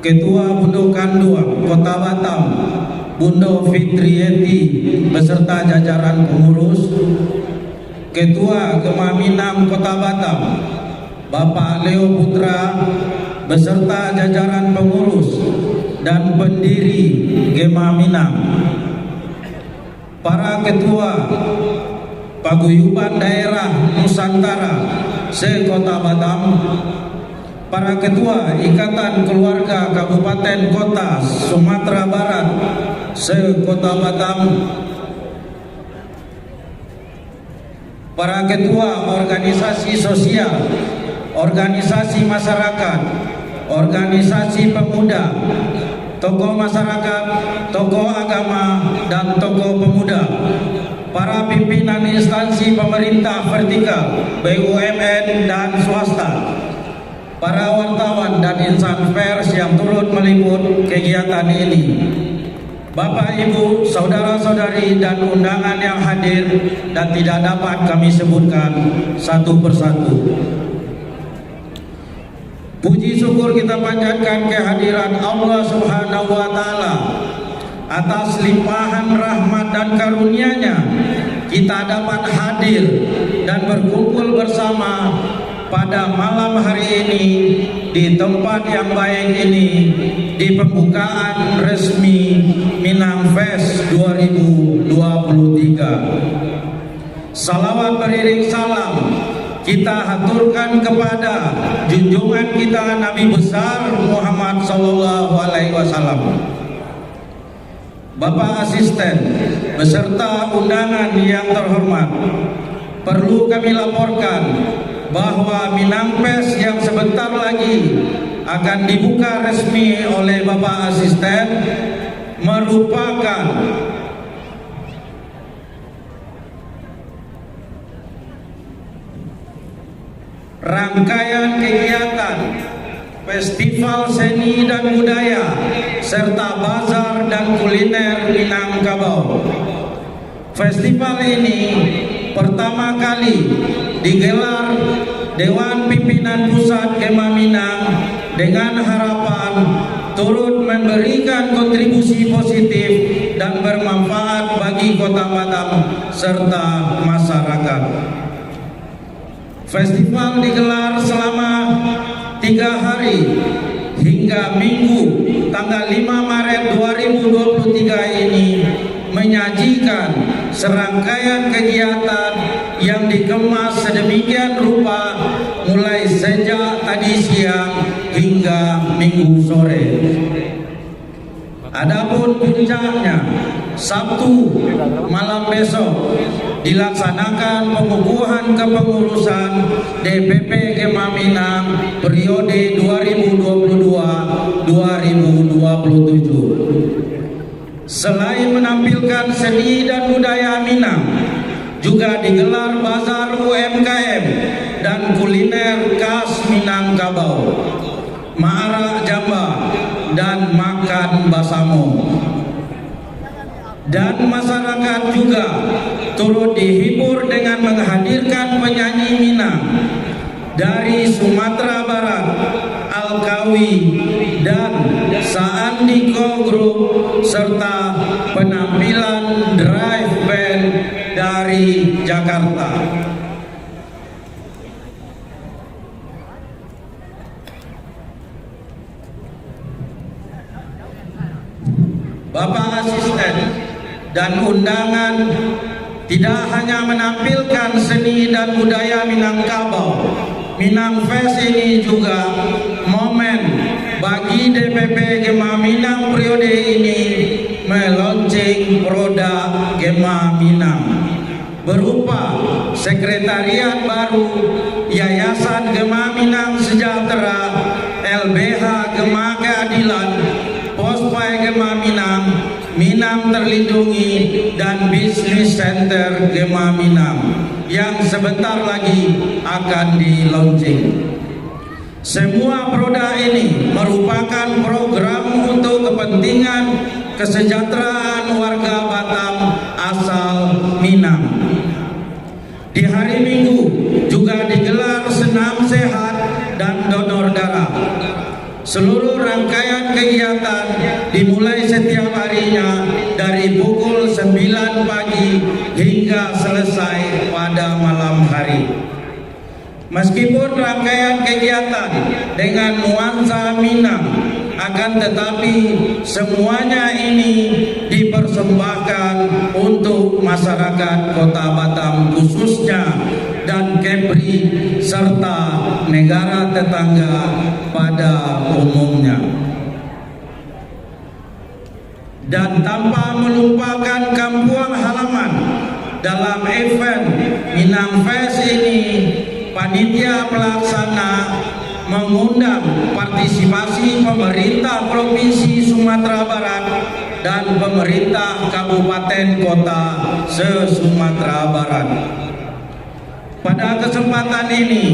[SPEAKER 8] Ketua Bundo Kanduang Kota Batam, Bundo Fitrieti beserta jajaran pengurus, Ketua Gema Minang Kota Batam, Bapak Leo Putra beserta jajaran pengurus dan pendiri Gema Minang, para ketua Paguyuban Daerah Nusantara se-Kota Batam, para ketua Ikatan Keluarga Kabupaten Kota Sumatera Barat se-Kota Batam, para ketua organisasi sosial, organisasi masyarakat, organisasi pemuda, tokoh masyarakat, tokoh agama, dan tokoh pemuda, para pimpinan instansi pemerintah vertikal, BUMN dan swasta, para wartawan dan insan pers yang turut meliput kegiatan ini, Bapak, Ibu, saudara-saudari dan undangan yang hadir dan tidak dapat kami sebutkan satu persatu. Puji syukur kita panjatkan kehadiran Allah Subhanahu wa Ta'ala atas limpahan rahmat dan karunia-Nya. Kita dapat hadir dan berkumpul bersama pada malam hari ini di tempat yang baik ini, di pembukaan resmi Minang Fest 2023. Salawat beriring salam kita haturkan kepada junjungan kita Nabi besar Muhammad sallallahu alaihi wasallam. Bapak Asisten beserta undangan yang terhormat, perlu kami laporkan bahwa Minang Fest yang sebentar lagi akan dibuka resmi oleh Bapak Asisten merupakan rangkaian kegiatan festival seni dan budaya serta bazar dan kuliner Minangkabau. Festival ini pertama kali digelar Dewan Pimpinan Pusat Gema Minang dengan harapan turut memberikan kontribusi positif dan bermanfaat bagi Kota Batam serta masyarakat. Festival digelar selama 3 hari hingga Minggu tanggal 5 Maret 2023 ini menyajikan serangkaian kegiatan yang dikemas sedemikian rupa mulai sejak tadi siang hingga Minggu sore. Adapun puncaknya Sabtu malam besok dilaksanakan pengukuhan kepengurusan DPP Gema Minang periode 2022-2027. Selain menampilkan seni dan budaya Minang, juga digelar bazar UMKM dan kuliner khas Minangkabau, Maarak Jamba, dan makan basamo. Dan masyarakat juga turut dihibur dengan menghadirkan penyanyi Minang dari Sumatera Barat, Alkawi dan Saandiko Group serta penampilan drive band dari Jakarta. Bapak Asisten dan undangan tidak hanya menampilkan seni dan budaya Minangkabau. Minang Fest ini juga momen bagi DPP Gema Minang periode ini meluncing produk Gema Minang berupa sekretariat baru, Yayasan Gema Minang Sejahtera, LBH Gema Keadilan, Pospai Gema Minang, Minang Terlindungi, dan Bisnis Center Gema Minang yang sebentar lagi akan di-launching. Semua produk ini merupakan program untuk kepentingan kesejahteraan warga Batam asal Minang. Di hari Minggu juga digelar senam sehat dan donor darah. Seluruh rangkaian kegiatan dimulai setiap harinya dari pukul 9 pagi hingga selesai pada malam hari. Meskipun rangkaian kegiatan dengan nuansa Minang, akan tetapi semuanya ini dipersembahkan untuk masyarakat Kota Batam khususnya dan Kepri serta negara tetangga pada umumnya. Dan tanpa melupakan kampung halaman, dalam event Minang Fest ini panitia pelaksana mengundang partisipasi pemerintah Provinsi Sumatera Barat dan pemerintah Kabupaten Kota se-Sumatera Barat. Pada kesempatan ini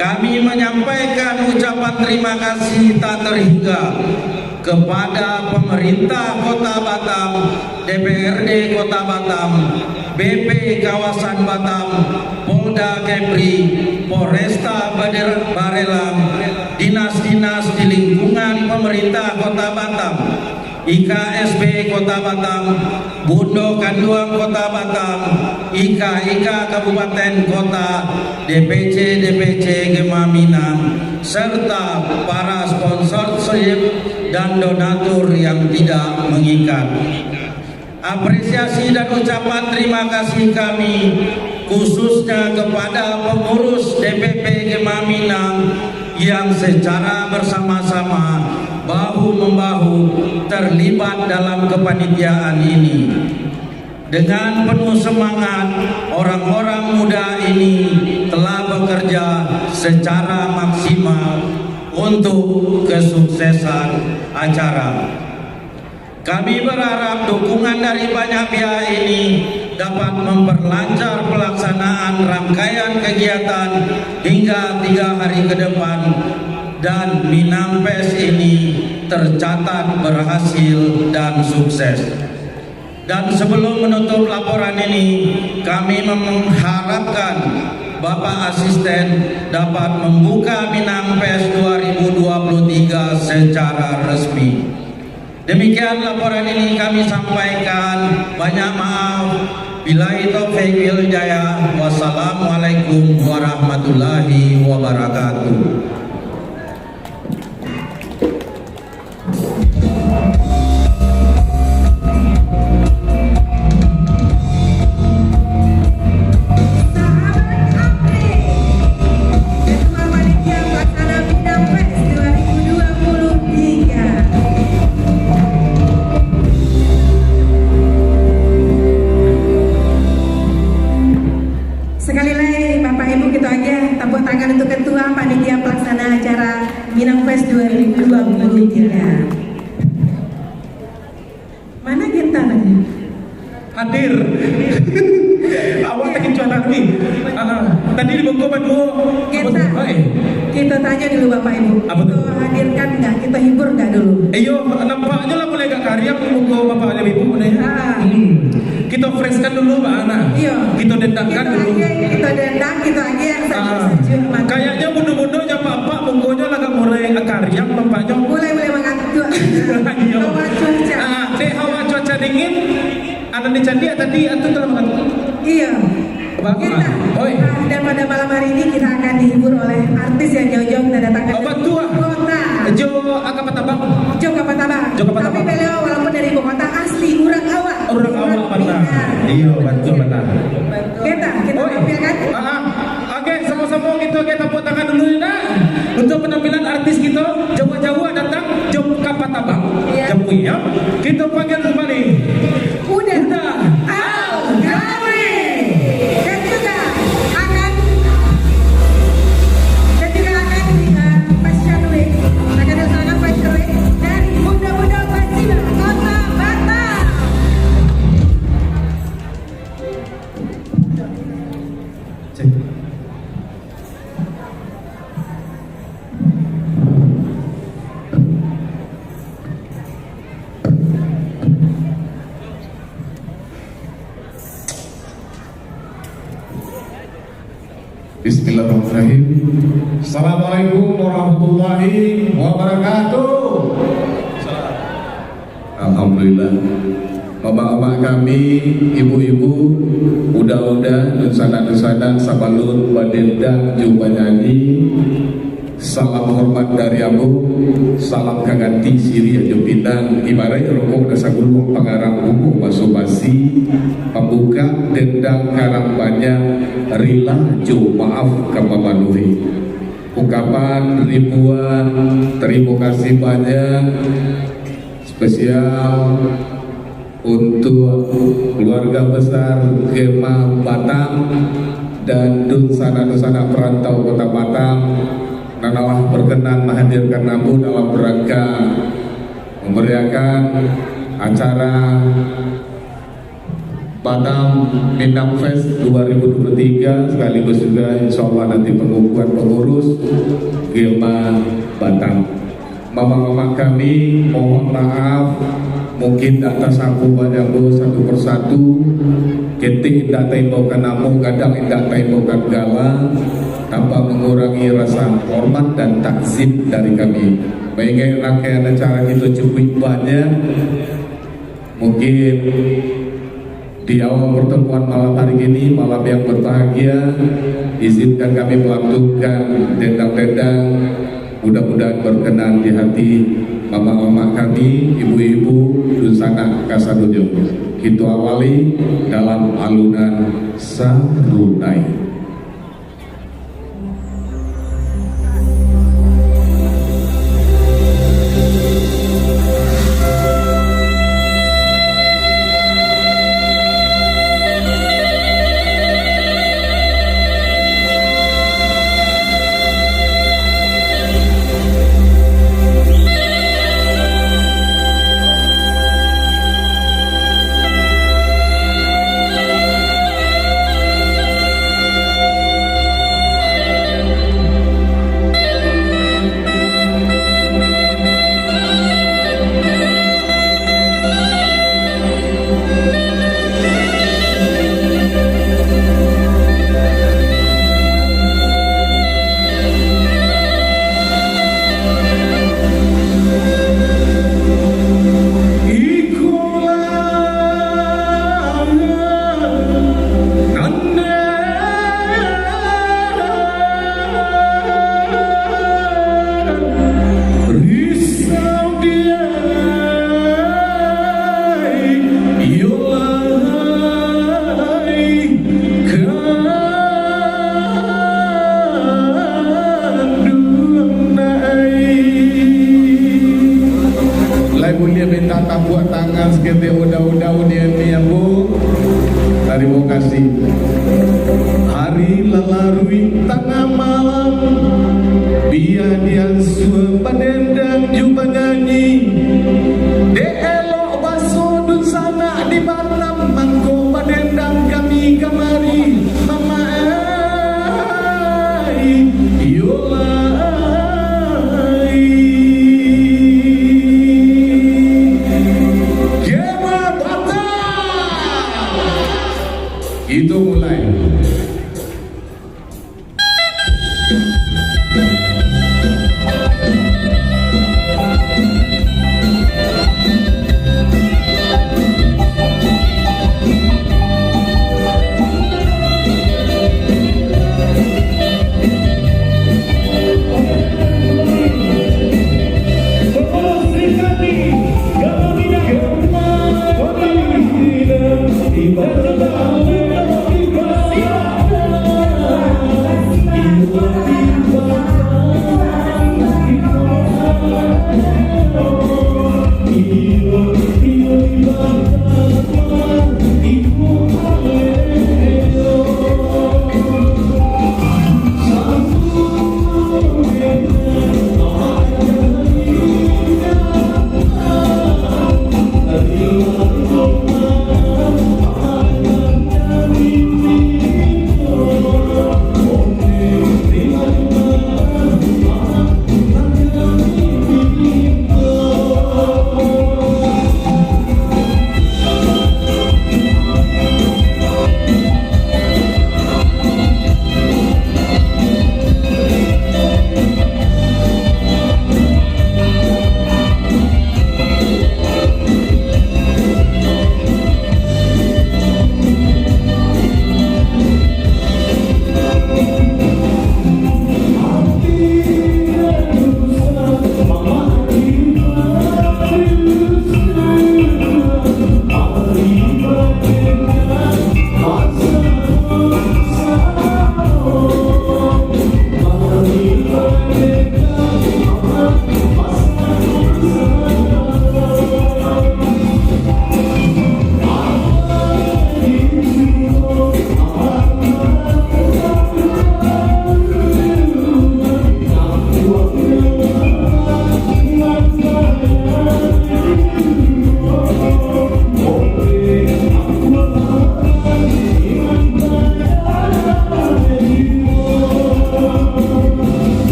[SPEAKER 8] kami menyampaikan ucapan terima kasih tak terhingga kepada pemerintah Kota Batam, DPRD Kota Batam, BP Kawasan Batam, Polda Kepri, Polresta Barelang, dinas-dinas di lingkungan pemerintah Kota Batam, IKSB Kota Batam, Bundo Kanduang Kota Batam, IKA Kabupaten Kota, DPC Gema Minang, serta para sponsorship dan donatur yang tidak mengikat. Apresiasi dan ucapan terima kasih kami khususnya kepada pengurus DPP Gema Minang yang secara bersama-sama bahu-membahu terlibat dalam kepanitiaan ini. Dengan penuh semangat, orang-orang muda ini telah bekerja secara maksimal untuk kesuksesan acara. Kami berharap dukungan dari banyak pihak ini dapat memperlancar pelaksanaan rangkaian kegiatan hingga 3 hari ke depan dan Minang Fest ini tercatat berhasil dan sukses. Dan sebelum menutup laporan ini, kami mengharapkan Bapak Asisten dapat membuka Minang Fest 2023 secara resmi. Demikian laporan ini kami sampaikan. Banyak maaf. Billahi taufiq wal hidayah. Wassalamualaikum warahmatullahi wabarakatuh.
[SPEAKER 4] Sekali lagi Bapak Ibu kita aja tepuk tangan untuk Ketua Panitia Pelaksana Acara Minang Fest 2023. Mana kita tadi?
[SPEAKER 5] Hadir. Awak tak cuaca nih. Tadi di Bengkok
[SPEAKER 4] Kita tanya dulu Bapak Ibu. Kita hadirkan nggak? Kita hibur nggak dulu?
[SPEAKER 5] Ayo, nampaknya lah mulai gak karya Bengkok Bapak dan Ibu mulai. Kita freshkan dulu Mbak Ana.
[SPEAKER 4] Iya.
[SPEAKER 5] Kita dendangkan dulu.
[SPEAKER 4] Kita dendang, kita aja yang sejuk.
[SPEAKER 5] Kayaknya mudah-mudah aja Bapak Bengkoknya lah gak mulai karya Bapaknya.
[SPEAKER 4] Mulai mengatur. Hawa cuaca.
[SPEAKER 5] Hawa cuaca dingin. Anak di candi tadi itu telah mengatakan.
[SPEAKER 4] Iya. Kita, dan pada malam hari ini kita akan dihibur oleh artis yang jauh-jauh kita datangkan dari ibu kota.
[SPEAKER 5] Jo Kapatabang.
[SPEAKER 4] Tapi beliau walaupun dari ibu kota asli orang awak.
[SPEAKER 5] Orang awak benar. Iya betul benar.
[SPEAKER 4] Kita tampilkan.
[SPEAKER 5] Oke, sama-sama kita tepuk tangan dulu ya. Untuk penampilan artis kita jauh-jauh datang Jo Kapatabang. Jauh kita panggil kembali.
[SPEAKER 4] Udah.
[SPEAKER 5] Bismillahirrahmanirrahim. Assalamualaikum warahmatullahi wabarakatuh. Alhamdulillah. Bapak-bapak kami, ibu-ibu, udah-udah, dusana-dusana, sabalun, badendang, jumpa nyanyi. Salam hormat dari Abu, salam kaganti siri aja pinang, ibarat rokok dasa gulung pangarang buku masuk basi, pembuka dendang karang banyak, rila jo maaf kamamanuri. Ungkapan ribuan, terima kasih banyak, spesial untuk keluarga besar Gema Batam dan dusana-dusana perantau Kota Batam. Nanalah berkenan menghadirkan Abu dalam rangka memeriahkan acara Batam Minang Fest 2023, sekaligus juga insya Allah nanti pengukuhan pengurus Gema Batam. Mama-mama kami mohon maaf, mungkin atas aku banyak satu persatu kita tidak tembakan namu, kadang tidak tembakan gala tanpa mengurangi rasa hormat dan takzim dari kami. Mengingat rangkaian acara kita cukup banyak, mungkin di awal pertemuan malam hari ini, malam yang berbahagia, izinkan kami melantunkan dendang-dendang, mudah-mudahan berkenan di hati mama-mama kami, ibu-ibu, dusana Kasadojo. Kita awali dalam alunan sarunai. Terima kasih. Hari lelarui tengah malam, biar dia suapa dendang jumpa nyanyi. De elok baso dusana di Batam, mangko padendang kami kamari. Mama ai, yolai. Gema Batam. Itu mulai. Terima kasih.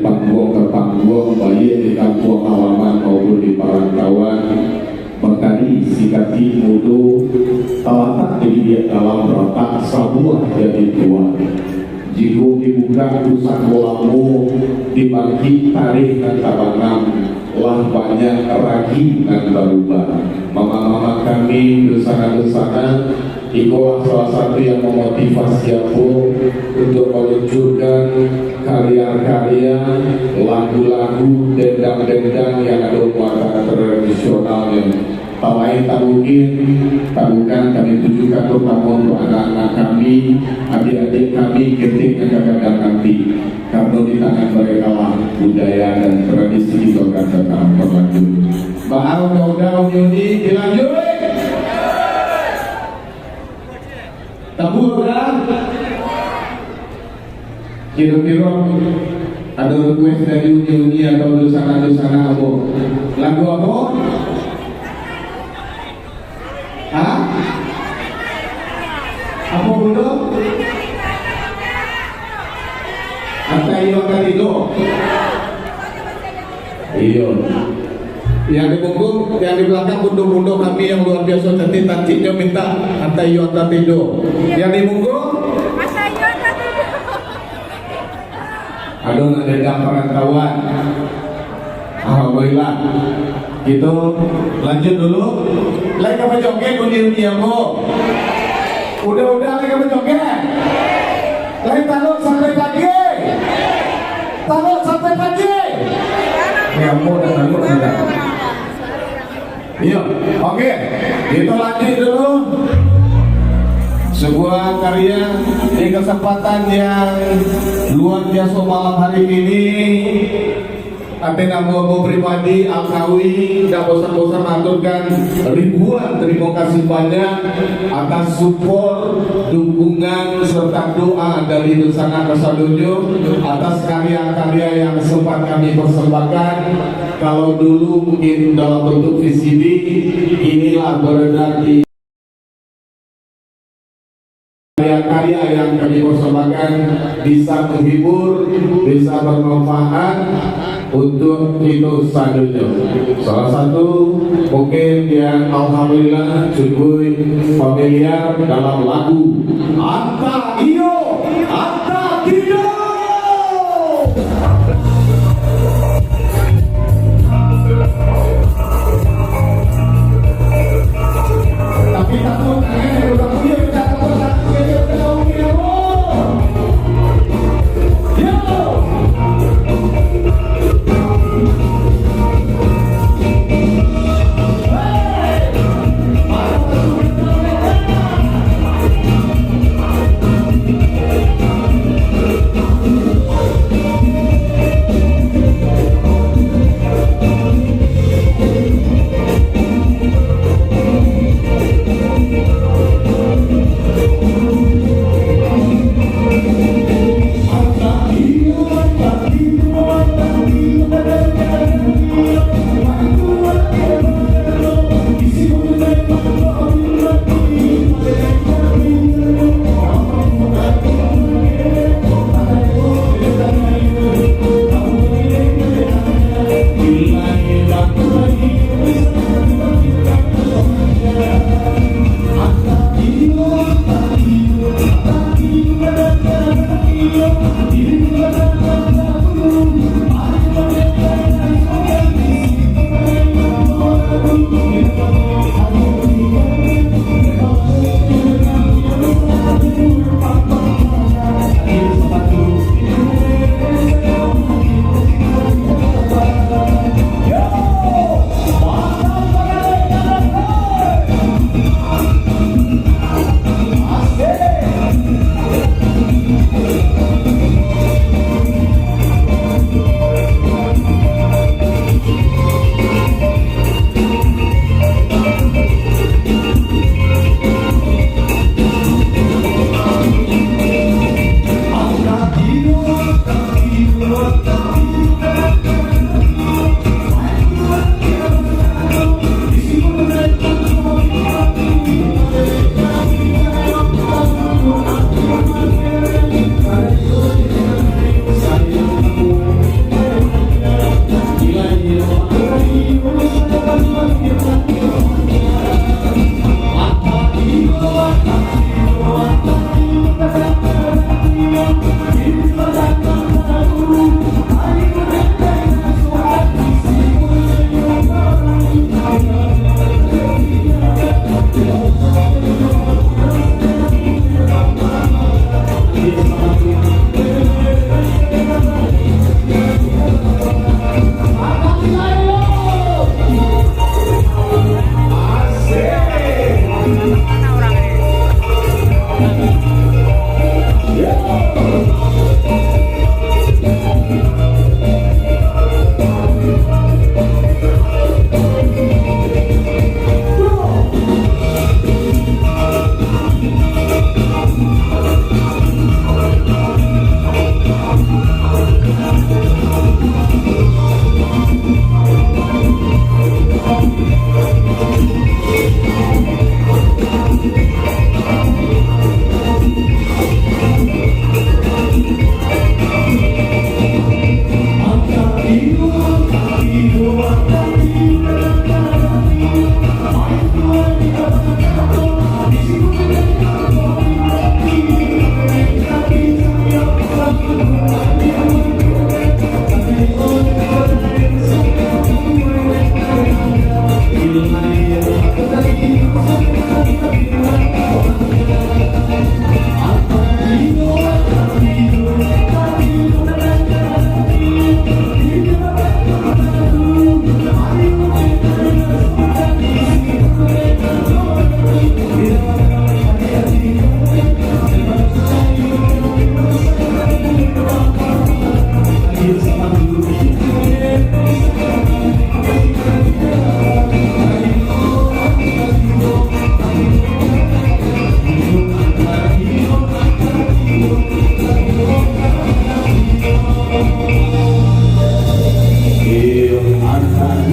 [SPEAKER 5] panggung ke panggung, baik di kampung halaman maupun di perantauan, berkali sikati mutu terletak di dalam rotak sebuah jadi tua. Jika dibuka pusat bolamu dibagi tarik dan tabanam, lah banyak ragi dan berubah. Mama-mama kami dosana-dosana itulah salah satu yang memotivasi aku untuk meluncurkan karya-karya, lagu-lagu, dendang-dendang yang ada muatan tradisional yang tak lain tak bukan kami tujukan terutama untuk anak-anak kami, adik-adik kami, ketika kadang-kadang nanti karena di tangan mereka lah budaya dan tradisi itu akan tetap berlanjut. Bahal daun-daun ini dilanjut. Tabur kan? Kira-kira ada request dari Uni atau dosana-dosana apa? Lagu apa? Hah? Apa dulu? Anta iyo tadi do. Iyo. Yang di punggung, yang di belakang bundo-bundo kami yang luar biasa cantik-cantiknya minta anta iyo tadi do. Yang di punggung? Aduh, ada perantauan. Alhamdulillah. Gitu, lanjut dulu. Lagi apa joget uni aku? Udah lagi apa joget? Lagi taruh sampai pagi. Taruh sampai pagi. Ya mau taruh tidak? Iya, oke. Kita lanjut dulu. Sebuah karya di kesempatan yang luar biasa malam hari ini. Tapi nama pribadi Alkawi tidak bosan-bosan mengaturkan ribuan terima kasih banyak atas support, dukungan serta doa dari Dosana Kasadonyo atas karya-karya yang sempat kami persembahkan. Kalau dulu mungkin dalam bentuk VCD, inilah beredar di karya-karya yang kami persembahkan bisa menghibur, bisa bermanfaat untuk itu selanjutnya. Salah satu mungkin yang alhamdulillah cukup familiar dalam lagu Anta Iyo, Anta Iyo. Tapi takut udah punya kita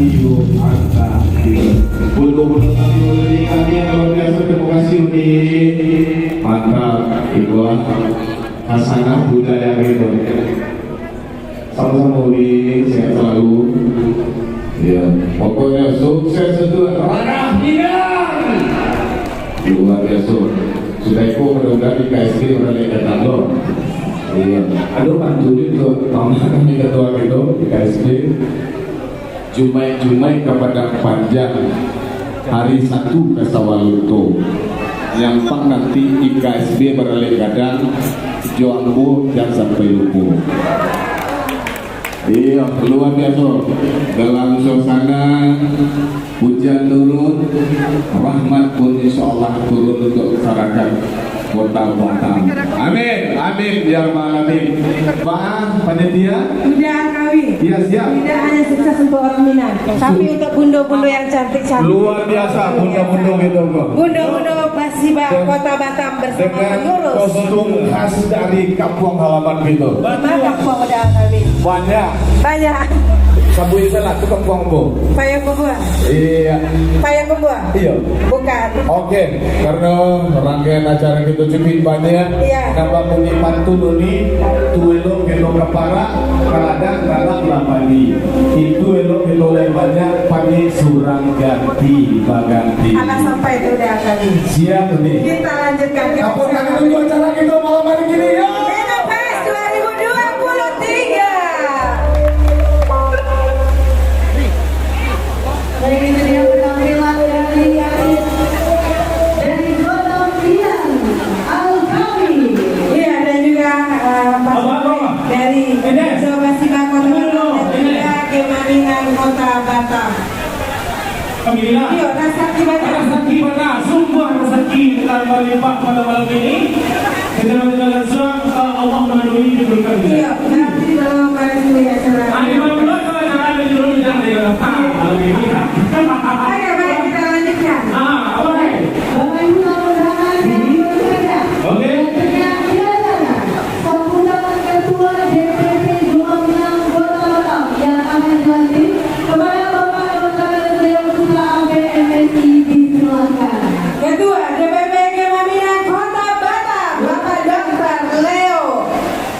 [SPEAKER 5] Rahayu Anta Bulu-bulu kami yang luar biasa. Terima kasih Uni. Mantap Ibu Hasanah budaya itu. Sama-sama Uni, sehat selalu. Ya, pokoknya sukses itu ranah bidang luar biasa. Sudah itu mudah-mudahan di KSB oleh Ketalor. Iya, aduh panjuli itu tahun kami ketua itu di KSB. Jumai kepada panjang hari 1 ke Sawaluto. Yang pang nanti IKSB beralih kadang Joambu dan sampai lupu. Iya, luar biasa. Dalam suasana hujan turun, rahmat pun insya Allah turun untuk masyarakat Kota Batam. Amin, amin, ya rabbal alamin. Pak panitia,
[SPEAKER 4] Sudah kami.
[SPEAKER 5] iya siap.
[SPEAKER 4] Tidak hanya sukses untuk orang Minang, tapi untuk bundo-bundo yang cantik-cantik.
[SPEAKER 5] Luar biasa, bunda-bunda gitu kok.
[SPEAKER 4] Bundo-bundo Basiba Kota Batam bersama
[SPEAKER 5] Dengan
[SPEAKER 4] pengurus.
[SPEAKER 5] kostum khas dari kampung halaman gitu.
[SPEAKER 4] Mana udah kami?
[SPEAKER 5] Banyak.
[SPEAKER 4] Banyak.
[SPEAKER 5] Sabu salah itu kampung bu.
[SPEAKER 4] Payung Bubua.
[SPEAKER 5] Iya.
[SPEAKER 4] Payung Bubua.
[SPEAKER 5] Iya.
[SPEAKER 4] Bukan.
[SPEAKER 5] Oke, karena rangkaian acara kita cukup banyak.
[SPEAKER 4] Iya.
[SPEAKER 5] Nambah muni pantun ini, tuelo kelo kepara, kadang galak lapani. Itu elo kelo banyak pani surang ganti baganti.
[SPEAKER 4] Anak sampai itu udah kami.
[SPEAKER 5] Siap nih.
[SPEAKER 4] Kita lanjutkan ke
[SPEAKER 5] Apa kami tunggu acara kita malam hari ini ya?
[SPEAKER 4] Minangfest 2023.
[SPEAKER 6] Baik, itu dia penampilan dari Kota Minang Al-Kami.
[SPEAKER 4] Iya, dan juga dari Sobat Siba Kota Batam dan juga Gema Minang Kota Batam. Yuk, rasa gimana?
[SPEAKER 1] Sungguh rezeki berlimpah pada malam ini. Kita langsung Allah memenuhi diberikan.
[SPEAKER 4] Iya, nanti belum pada seluruh acara. Oke, baik, kita lanjutkan.
[SPEAKER 6] Bapak Ibu undangan yang berbeda. Sambutan Ketua DPP Gema Minang Kota Batam yang akan dilantik kepada Bapak Dr. Leo Putra ABMSI disilakan.
[SPEAKER 4] Ketua DPP Gema Minang Kota Batam, Bapak Dr. Leo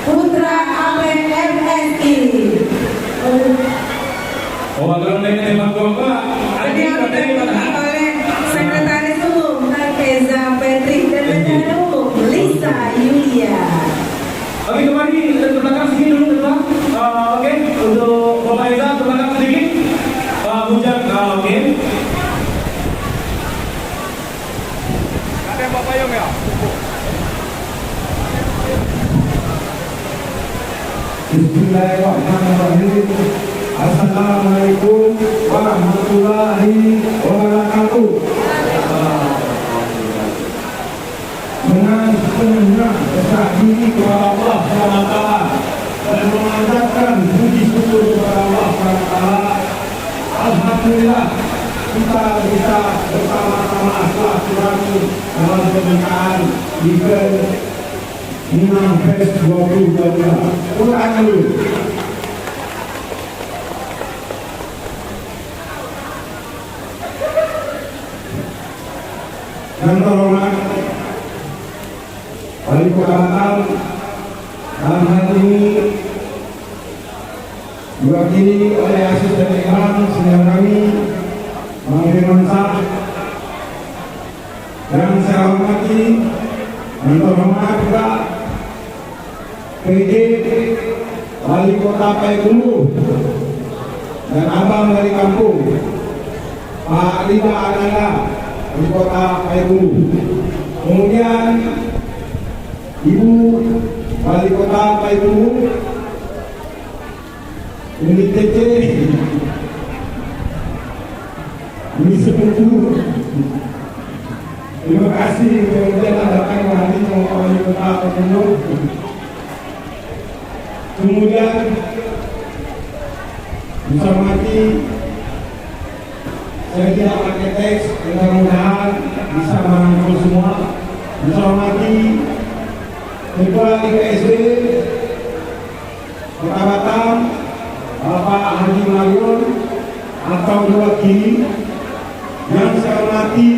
[SPEAKER 4] Putra ABMSI. Oleh Sekretaris Umum Tarkeza Petri dan Bendahara Umum Lisa Yulia.
[SPEAKER 1] Oke, kembali ke belakang sedikit dulu, teman. Oke, untuk Bapak Eza ke belakang sedikit. Hujan, oke. Ada Bapak Yong ya?
[SPEAKER 5] Bismillahirrahmanirrahim. Assalamualaikum warahmatullahi wabarakatuh. Dengan sepenuhnya besar diri kepada Allah SWT dan memanjatkan puji syukur kepada Allah SWT. Alhamdulillah kita bisa bersama-sama silaturahmi dalam pembukaan event Minangfest 2023. Ulang dulu. Yang terhormat Wali Kota Batam dalam hal ini diwakili oleh Asisten Imam senior kami Bang Firman Sah, dan saya hormati dan terhormat juga PJ Wali Kota Payakumbuh dan Abang dari kampung Pak Rida Ananda di Kota Payakumbuh. Kemudian Ibu Wali Kota Payakumbuh, Uni TC, Uni Sepupu. Terima kasih kemudian datang hari ini Wali Kota Payakumbuh. Kemudian bisa mati. Saya tidak pakai teks, mudah-mudahan bisa merangkul semua. Bisa mati Ketua IKSB Kota Batam, Bapak Haji Marion,
[SPEAKER 9] atau mewakili. Yang saya hormati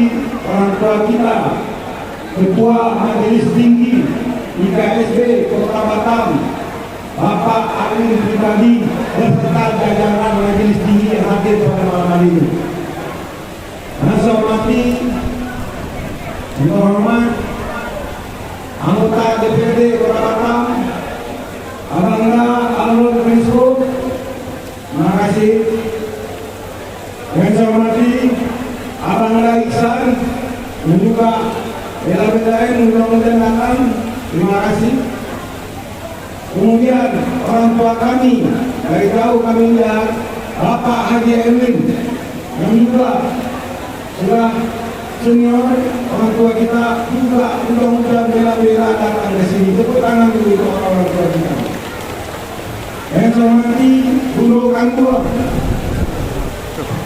[SPEAKER 9] orang tua kita, Ketua Majelis Tinggi IKSB Kota Batam, Bapak Alim Pribadi beserta jajaran Majelis Tinggi yang hadir pada malam hari ini. Yang saya hormati, yang terhormat anggota DPRD Kota Batam, Abangga Alun Rizko, terima kasih. Yang saya hormati Abangga Iksan dan juga bela-belain mudah-mudahan datang, terima kasih. Kemudian orang tua kami dari jauh kami lihat Bapak Haji Erwin yang juga sudah senior, orang tua kita juga mudah-mudahan bela-bela datang ke sini. Tepuk tangan dulu untuk orang tua kita. Yang saya hormati Bunda Kantor,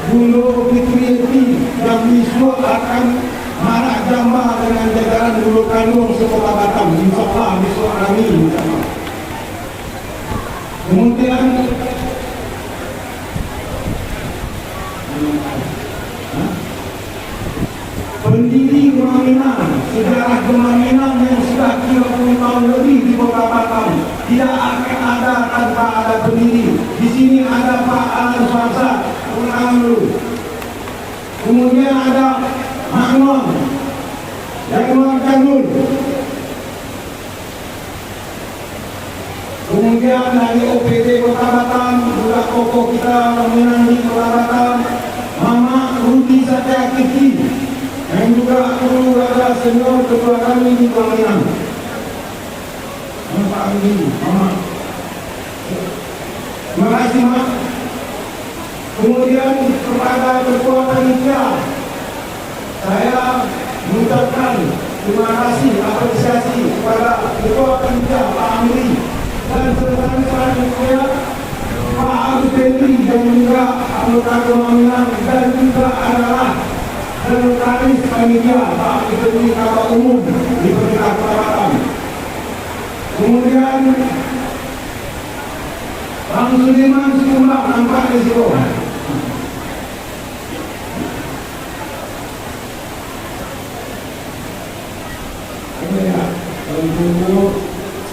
[SPEAKER 9] Bunda Fitriati yang besok akan marak jamba dengan jajaran Bulu Kanur Sekota Batam. InsyaAllah besok kami insyaAllah. Kemudian pendiri Gemah Minang, sejarah Gemah Minang yang sudah 30 tahun lebih di Kota Batam tidak akan ada tanpa ada pendiri. Di sini ada Pak Alan Swasa, dulu. Kemudian ada Maknon yang melakukan dulu. Kemudian dari OPD Kota Batam, juga tokoh kita Minang di Kota Batam, Mama Rudi Satya Kiki, yang juga guru ada senior ketua kami di Kota Minang. Pak Rudi, Mama. Terima kasih, Mak. Kemudian kepada ketua panitia, saya mengucapkan terima kasih, apresiasi kepada ketua panitia Pak Amri dan selanjutnya Pak Agus Petri dan juga anggota Gemah Minang dan juga adalah sekretaris panitia Pak Agus Petri Kepala Umum di Pemerintah Kota Batam. Kemudian Bang Sudirman Sukumbang nampak di situ.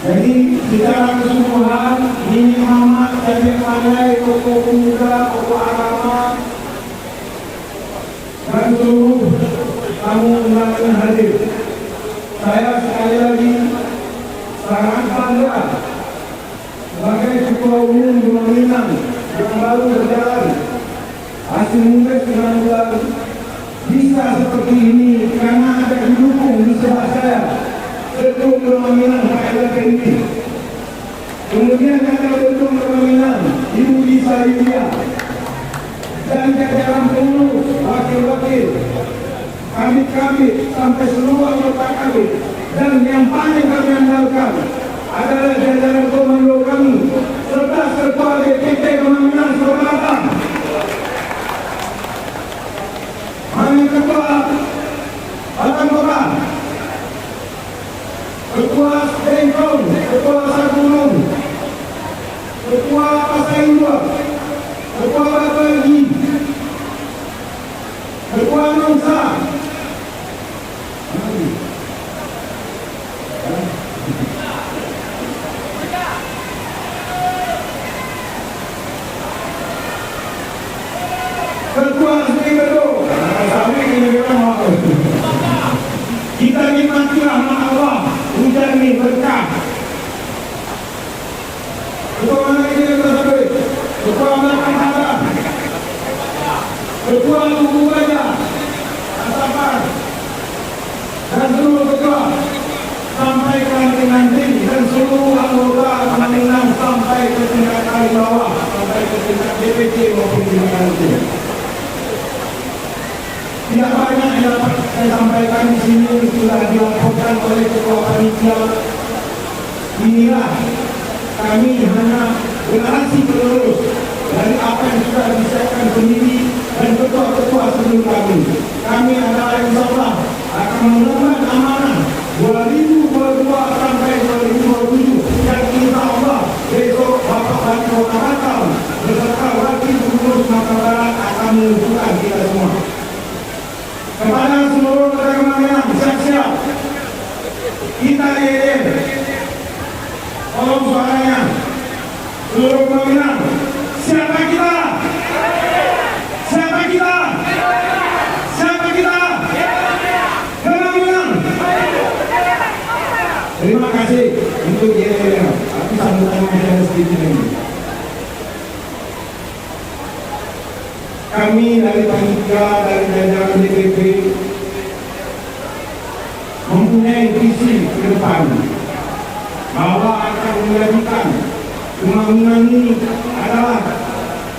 [SPEAKER 9] Jadi secara keseluruhan ini Muhammad Jabir Pandai, tokoh pemuda, tokoh agama dan seluruh tamu undangan yang hadir. Saya sekali lagi sangat bangga sebagai Ketua Umum Gemah Minang yang baru berjalan hasil muda 9 bulan bisa seperti ini karena ada didukung di sebelah saya Ketua Gemah Minang Pak Elakeni. Kemudian ada Ketua Gemah Minang Ibu Lisa Yulia dan jajaran pengurus, wakil-wakil, kabit-kabit sampai seluruh anggota kabit. Dan yang paling kami andalkan adalah jajaran komando kami serta Ketua DPP Gemah Minang Kota Batam. Mana Ketua Batam Kota, Ketua Stengkong, Ketua Sagunung, Ketua Pasar Indua, Ketua Bapagi, Ketua Nongsa, Ketua Sribedo. Kita nikmati rahmat Allah, hujan ini berkah. Ketua mana ini tersebut? Ketua Belakang Hadap, Ketua Tugu Baja, Asapan, dan seluruh ketua sampai ke nanti dan seluruh anggota Gemah Minang sampai ke tingkat kali bawah, sampai ke tingkat DPC maupun tingkat nanti. Tidak banyak yang dapat saya sampaikan di sini sudah dilaporkan oleh ketua panitia. Inilah kami hanya generasi penerus dari apa yang sudah disiapkan pendiri dan ketua-ketua sebelum kami. Kami adalah insyaAllah akan mengemban amanah 2022 sampai 2027 dan insyaAllah besok Bapak Wali Kota Batam beserta Wakil Gubernur Sumatera Barat akan ini. Kami dari panitia, dari jajaran DPP mempunyai visi ke depan bahwa akan menjadikan Kemaminan ini adalah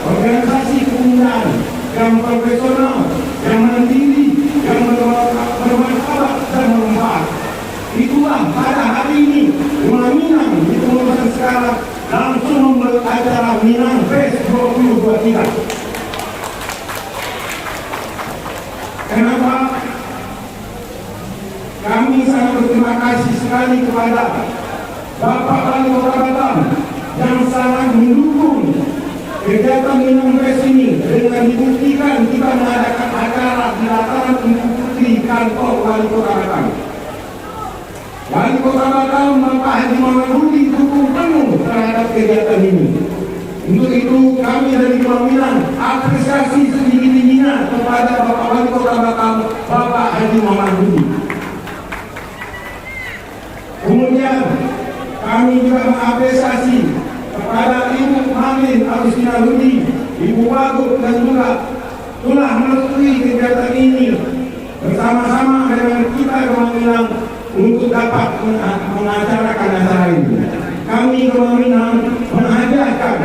[SPEAKER 9] organisasi kepemudaan yang profesional, yang mandiri, yang bermartabat dan bermanfaat. Itulah pada hari ini Kemaminan di pengurusan sekarang langsung membuat acara Minang Fest 2023. Kenapa? Kami sangat berterima kasih sekali kepada Bapak Wali Kota Batam yang sangat mendukung kegiatan Minang Fest ini dengan dibuktikan kita mengadakan acara di dataran Putri kantor Wali Kota Batam. Wali Kota Batam Bapak Haji Muhammad Budi dukung penuh terhadap kegiatan ini. Untuk itu kami dari Kemaminan apresiasi setinggi-tingginya kepada Bapak Wali Kota Batam Bapak Haji Muhammad Budi. Kemudian kami juga mengapresiasi kepada Ibu Mamin Agustina Ludi, Ibu Wagub dan juga telah merestui kegiatan ini bersama-sama dengan kita Kemaminan untuk dapat mengacarakan acara ini. Kami Kemaminan mengajarkan,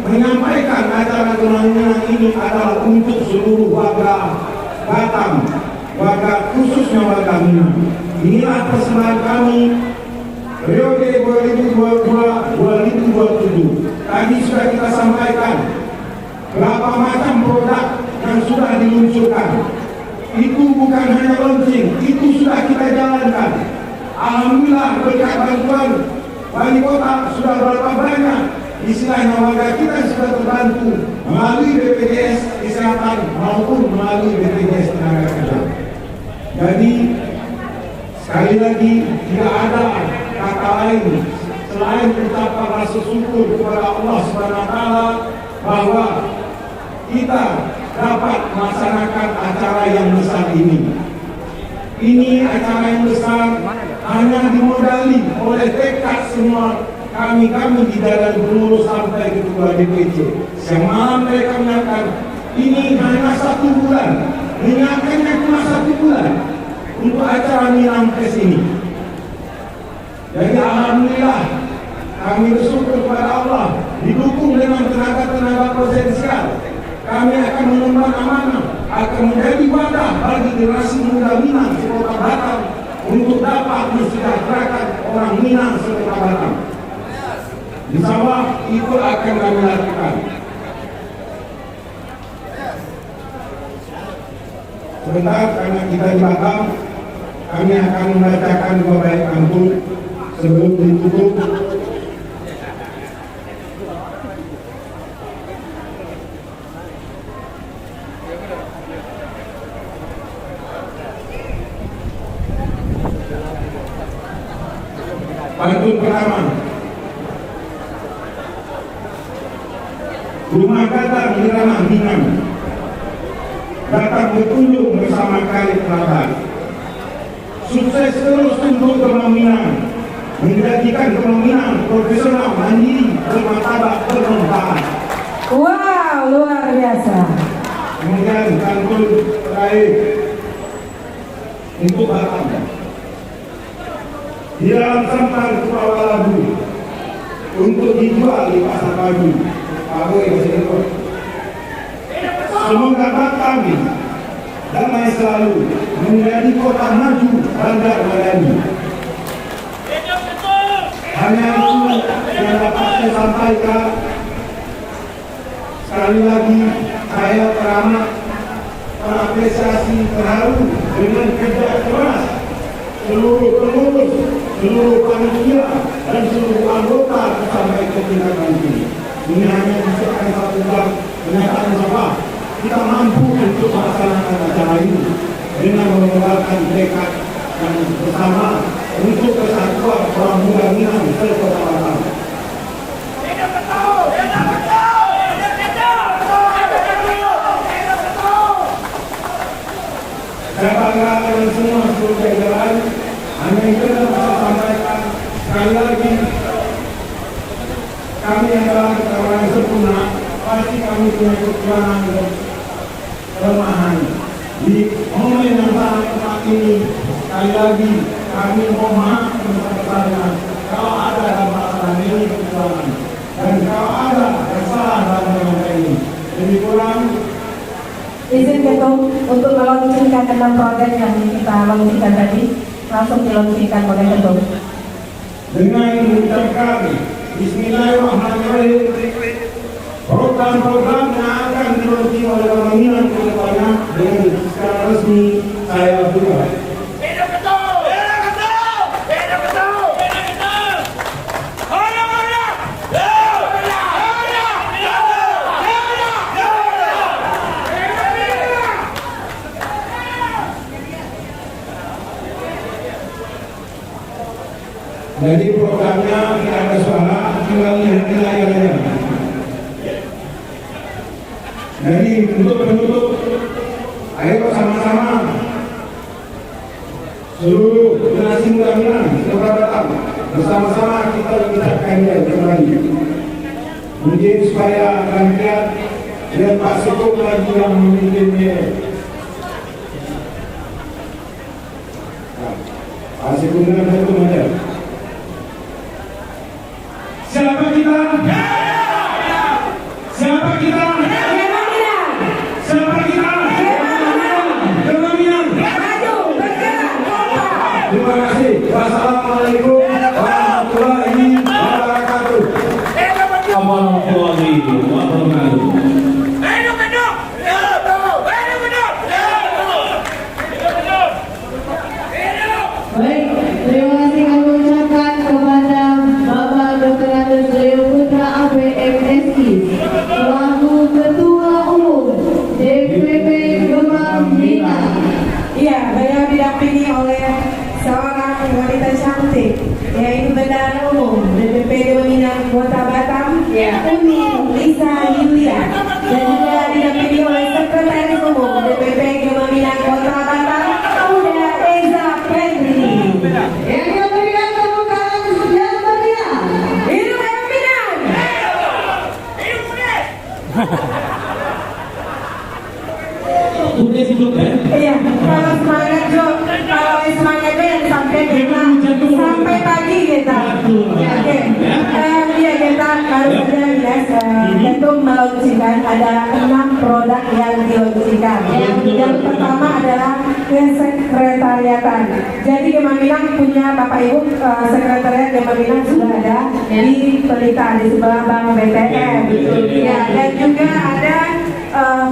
[SPEAKER 9] menyampaikan acara Kemaminan ini adalah untuk seluruh warga Batam, warga khususnya warga Minang. Inilah persembahan kami periode 2022-2027. Tadi sudah kita sampaikan berapa macam produk yang sudah diluncurkan. Itu bukan hanya launching, itu sudah kita jalankan. Alhamdulillah berkat bantuan Wali Kota sudah berapa banyak istilahnya warga kita sudah terbantu melalui BPJS Kesehatan maupun melalui BPJS Tenaga Kerja. Jadi sekali lagi tidak ada kata lain selain ucapan rasa syukur kepada Allah SWT bahwa kita dapat melaksanakan acara yang besar ini. Ini acara yang besar hanya dimodali oleh tekad semua kami di dalam pengurus sampai ketua DPC. Yang malam mereka menyatakan ini hanya 1 bulan, menyiapkannya cuma 1 bulan untuk acara Minang Fest ini. Jadi alhamdulillah kami bersyukur kepada Allah didukung dengan tenaga-tenaga potensial. Kami akan mengemban amanah, akan menjadi wadah bagi generasi muda Minang Sekota Batam untuk dapat mensejahterakan orang Minang Sekota Batam. Insyaallah itu akan kami lakukan. Sebentar karena kita di Batam, kami akan membacakan dua bait pantun sebelum ditutup. Pantun pertama. Rumah Batam di Ramah Minang datang berkunjung bersama kali kerabat. Sukses terus untuk Kemaminan, menjadikan Kemaminan profesional, mandiri, bermartabat, bermanfaat.
[SPEAKER 4] Wow, luar biasa.
[SPEAKER 9] Kemudian pantun terakhir untuk Batam. Di dalam sampan Kuala Labu untuk dijual di pasar pagi. Semoga Batam damai selalu, menjadi kota maju, bandar madani. Hanya itu yang dapat saya sampaikan. Sekali lagi saya teramat mengapresiasi terharu dengan kerja keras seluruh pengurus, seluruh panitia dan seluruh anggota sampai ke tingkat nanti. Ini hanya disebutkan satu bulan kenyataan bahwa kita mampu untuk melaksanakan acara ini dengan mengembangkan tekad yang bersama untuk kesatuan orang muda Minang Sekota Batam. Saya bangga dengan semua seluruh jajaran. Hanya itu yang saya sampaikan sekali lagi. kami adalah orang yang sempurna, pasti kami punya kekurangan dan kelemahan. Di momen yang sangat tepat ini, sekali lagi kami mohon maaf sebesar-besarnya kalau ada dalam masalah ini kekurangan, dan kalau ada kesalahan dalam rangka ini. Lebih kurang
[SPEAKER 4] Izin Ketum untuk meluncurkan 6 produk yang kita launchingkan tadi, langsung dilaunchingkan oleh Ketum.
[SPEAKER 9] dengan mengucapkan Bismillahirrahmanirrahim, program-program yang akan dilaunching oleh Pembangunan ke depannya dengan secara resmi saya buka. Jadi programnya tidak ada suara, tinggal lihat di layar aja. Jadi untuk penutup, ayo sama-sama seluruh generasi muda Minang setelah datang bersama-sama kita mengucapkan dia kembali. Mungkin supaya rakyat dan Pak Seko lagi yang memimpinnya. Pak Seko dengan itu aja. Siapa kita? Siapa kita? Siapa kita? Gema Minang. Maju, bergerak, kompak. Terima kasih. Wassalamualaikum warahmatullahi wabarakatuh. Warahmatullahi wabarakatuh.
[SPEAKER 6] Baik, terima kasih kami ucapkan kepada Bapak Dr. Andes Leo Putra APMSI selaku Ketua Umum DPP Gema Minang.
[SPEAKER 4] Iya, beliau didampingi oleh seorang wanita cantik, yaitu Bendahara Umum DPP Gema Minang Kota Batam, Uni Lisa Yulia, dan juga didampingi oleh Sekretaris Umum DPP Gema Minang Kota Batam, Uda Eza Pendri.
[SPEAKER 6] Yang kita berikan tepuk tangan yang meriah.
[SPEAKER 4] Hidup Gema Minang! Iya, kalau semangat Jo, kalau semangatnya yang sampai kita sampai pagi kita. Oke, iya kita baru saja guys, Ketum meluncurkan ada 6 produk yang diluncurkan. Yang pertama adalah kesekretariatan. Jadi Gema Minang punya Bapak Ibu sekretariat Gema Minang sudah ada di Pelita di sebelah Bank BTN. Ya, dan juga ada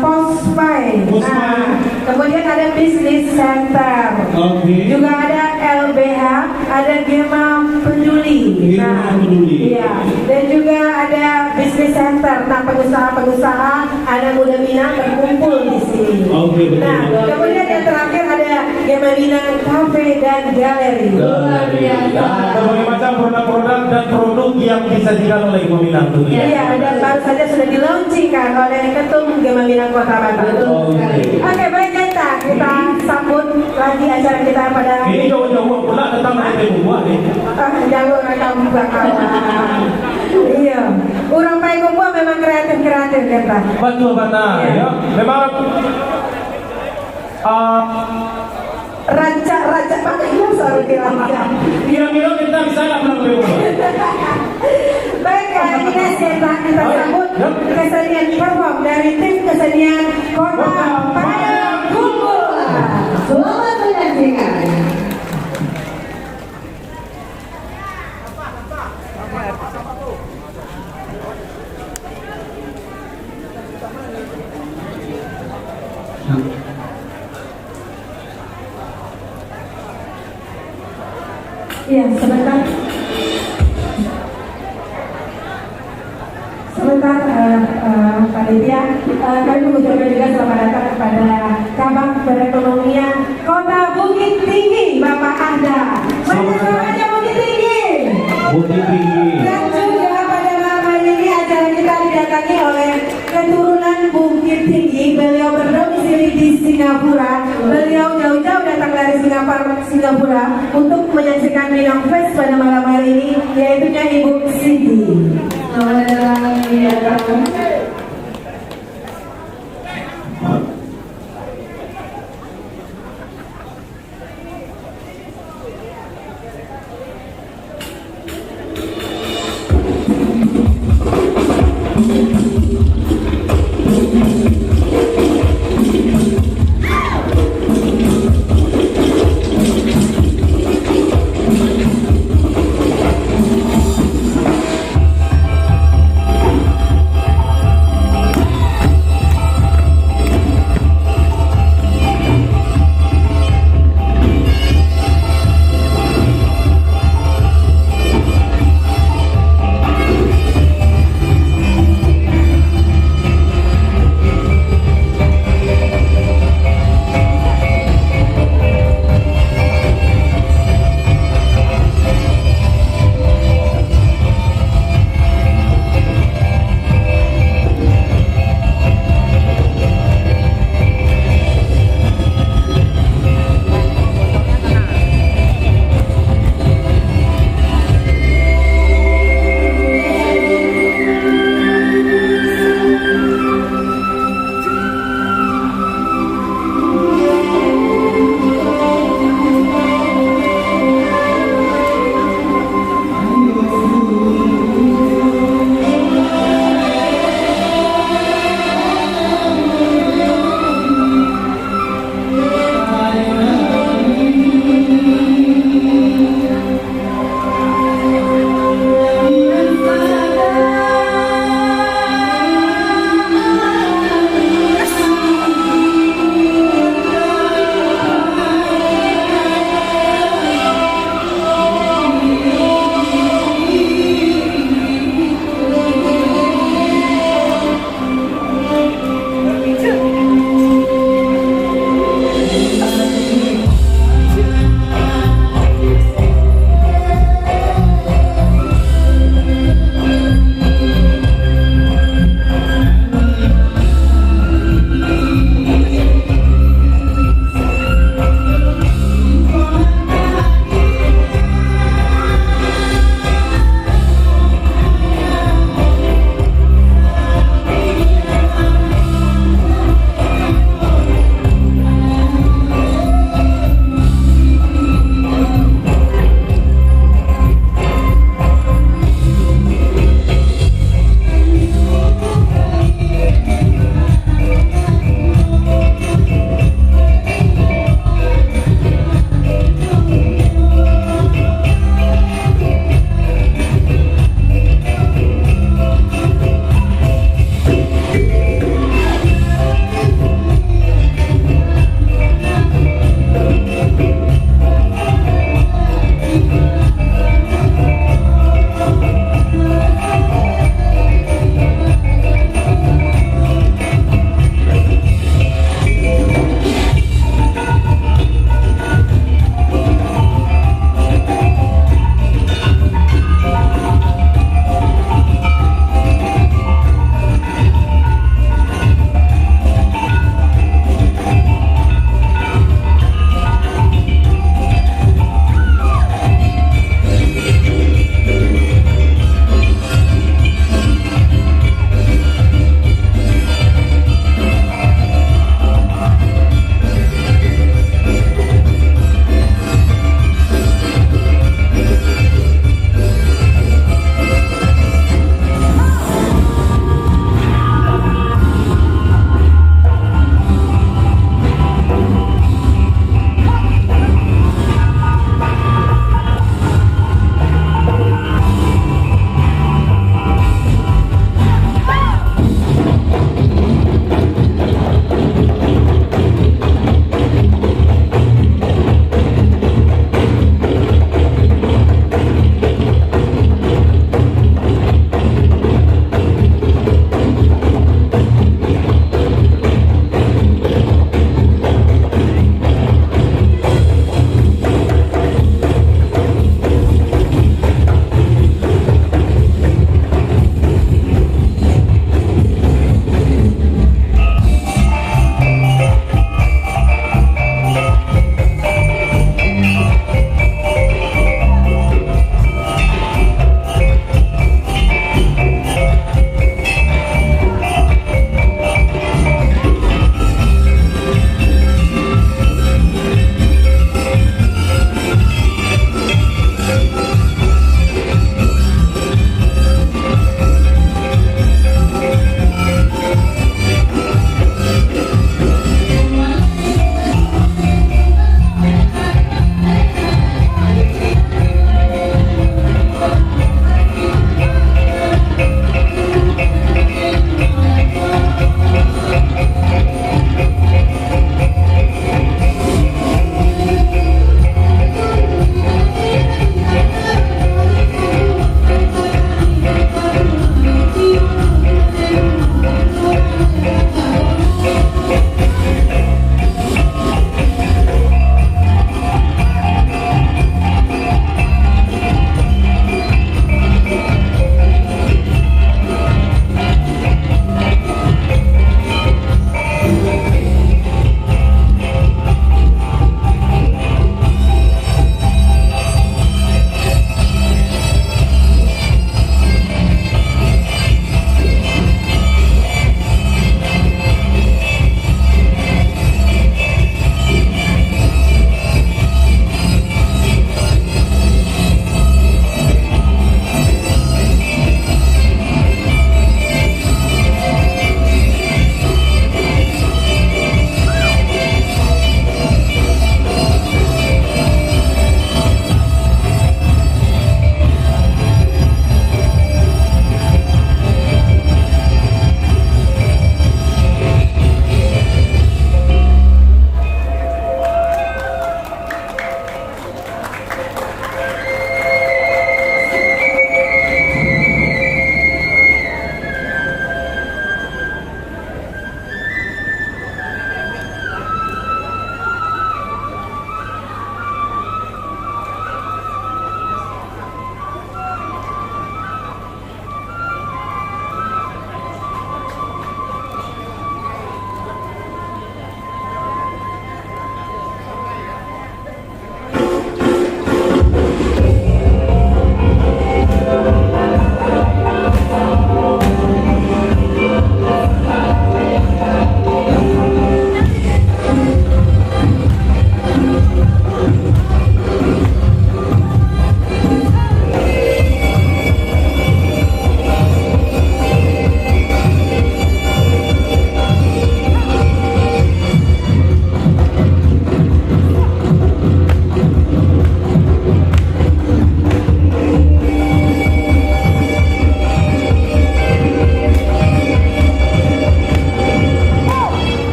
[SPEAKER 4] Postpay. Nah, kemudian ada Business Center. Juga ada LBH, ada Gema Peduli. Nah, iya. Dan juga ada Business Center. Nah, pengusaha-pengusaha ada Muda Minang berkumpul di sini. Nah, kemudian yang terakhir ada Gema Minang Cafe dan Galeri. Luar biasa.
[SPEAKER 9] Berbagai macam produk-produk dan produk yang disajikan oleh Gema Minang tentunya.
[SPEAKER 4] Iya, dan baru saja sudah dilaunchingkan oleh Ketum Gema Minang Kota Batam. Oke, baik kita sambut lagi acara kita pada
[SPEAKER 9] Ini jauh-jauh pula datang dari buah nih.
[SPEAKER 4] jauh rekam belakang. Iya, orang Payakumbuh memang kreatif kita.
[SPEAKER 9] Betul benar. Ya. Memang
[SPEAKER 4] Raja pakai itu soal kira-kira.
[SPEAKER 9] kira-kira kita bisa nggak menang.
[SPEAKER 4] Baik, kali ini kita sambut kesenian perform dari tim kesenian Kota Payakumbuh.
[SPEAKER 6] Selamat menyaksikan.
[SPEAKER 4] Iya, sebentar. Panitia, kami mengucapkan juga selamat datang kepada Kabag Perekonomian Kota Bukit Tinggi, Bapak Ahda. Mana suaranya Bukit Tinggi?
[SPEAKER 9] Bukit Tinggi.
[SPEAKER 4] Dan juga pada malam hari ini acara kita didatangi oleh keturunan Bukit Tinggi. Beliau berdomisili di Singapura. Beliau jauh-jauh datang dari Singapura untuk menyaksikan Minang Fest pada malam hari ini, yaitu Ibu Siti.
[SPEAKER 6] Selamat datang di acara.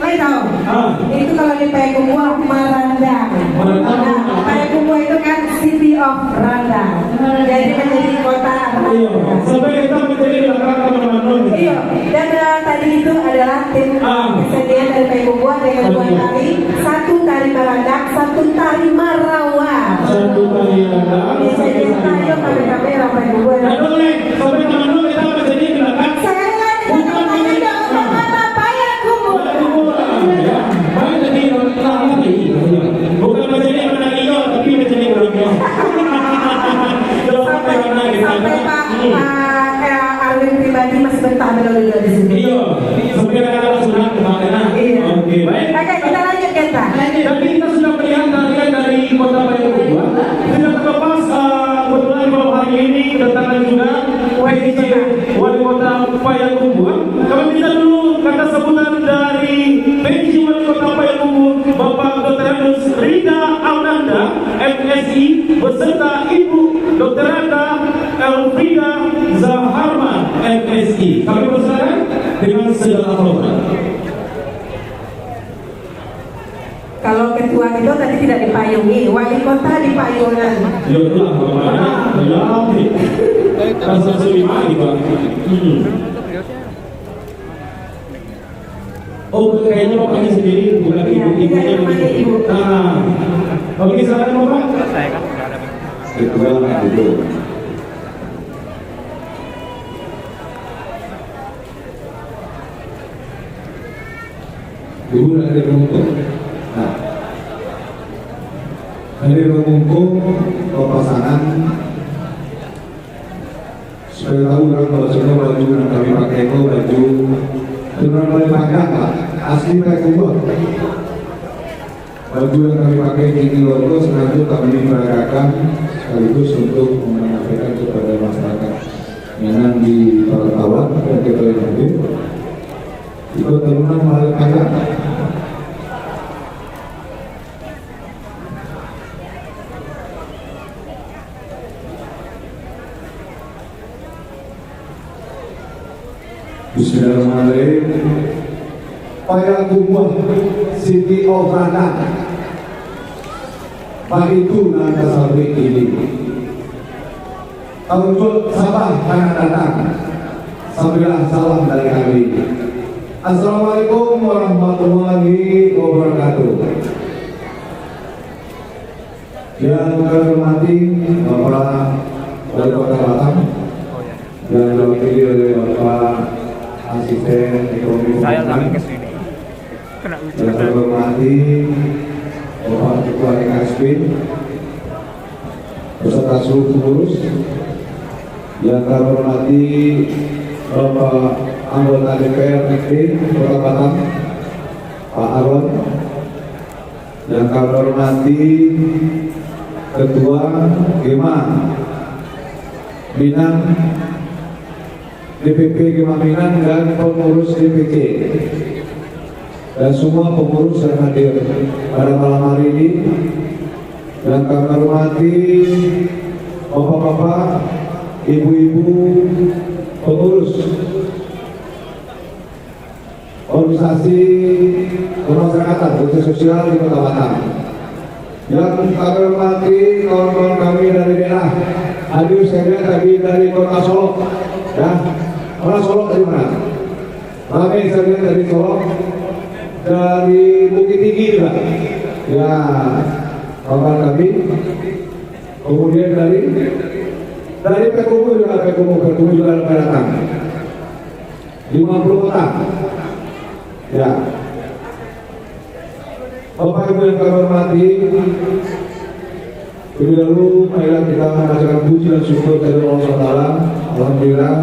[SPEAKER 4] namanya tahu? Itu kalau di Payakumbuh Marandang. Nah, Payakumbuh itu kan City of Randang. Jadi menjadi kota Randang.
[SPEAKER 9] Sampai kita menjadi belakang teman-teman.
[SPEAKER 4] Iya. Dan tadi itu adalah tim kesenian dari Payakumbuh dengan 2 tari, 1 tari Marandang, 1 tari Marawa.
[SPEAKER 9] Satu kali ada.
[SPEAKER 4] Bisa jadi tayo pada kamera Payakumbuh.
[SPEAKER 9] Nah, boleh. Sampai teman-teman kita menjadi belakang.
[SPEAKER 4] Sekali lagi kita menjadi kota Payakumbuh.
[SPEAKER 9] Ya, baik jadi bukan menjadi anak iyo, tapi menjadi orang iyo.
[SPEAKER 4] Sampai Pak Arwin pribadi masih betah berada di sini.
[SPEAKER 9] Iya, sampai ada sudah kemana?
[SPEAKER 4] Iya.
[SPEAKER 9] Oke, baik.
[SPEAKER 4] Oke, kita lanjut kita.
[SPEAKER 9] Tapi kita sudah melihat tarian dari kota Payakumbuh. Tidak terlepas kebetulan malam hari ini kedatangan juga PJ Wali Kota Payakumbuh. Kami minta dulu kata sebutan dari PJ Wali Kota Payakumbuh, Bapak Dr. Anus Rida Aunanda, MSI, beserta Ibu Dr. Anda Elfrida Zaharma, MSI. Kami bersilakan dengan segala hormat.
[SPEAKER 4] Kalau ketua itu tadi tidak dipayungi, wali kota dipayungan.
[SPEAKER 9] Ya itulah bagaimana ya rasa sulima Pak. Oh kayaknya bapaknya sendiri bukan ibunya. Nah, oke silakan Bapak. Saya kan sudah ada. Ketua itu. Ibu dari Rungkung. Nah, dari Rungkung pasangan supaya tahu orang kalau semua baju yang kami pakai itu baju benar paling panjang Pak, asli Payakumbuh. Baju yang kami pakai di logo sengaja kami peragakan sekaligus untuk menyampaikan kepada masyarakat yang di Paratawat dan kita hadir. Itu turunan paling panjang. Bismillahirrahmanirrahim. Payakumbuh City of Randang. Pak itu nanda sampai ini. Untuk Sabah akan datang. Sampailah salam dari kami. Assalamualaikum warahmatullahi wabarakatuh. Yang kami hormati Bapak Wali Kota Batam yang diwakili oleh Bapak Asisten Ekonomi. Saya sampai ke sini. Yang kami hormati Bapak Ketua KSP beserta seluruh pengurus. Yang kami hormati Bapak anggota DPRD Kota Batam, Pak Arwan. Yang kami hormati Ketua Gema Minang, DPP Gema Minang dan pengurus DPC dan semua pengurus yang hadir pada malam hari ini. Yang kami hormati bapak-bapak, ibu-ibu, pengurus organisasi kemasyarakatan, organisasi sosial di Kota Batam. Yang kami hormati kawan-kawan kami dari daerah, hadir saya tadi dari Kota Solok, ya. Orang Solok dari mana? Kami saya dari Solok, dari Bukit Tinggi juga, ya. Kawan kami, kemudian dari Payakumbuh juga, Payakumbuh juga datang. 50 kota. Ya, Bapak Ibu yang kami hormati, lebih dahulu marilah kita mengajarkan puji dan syukur kepada Allah SWT. Alhamdulillah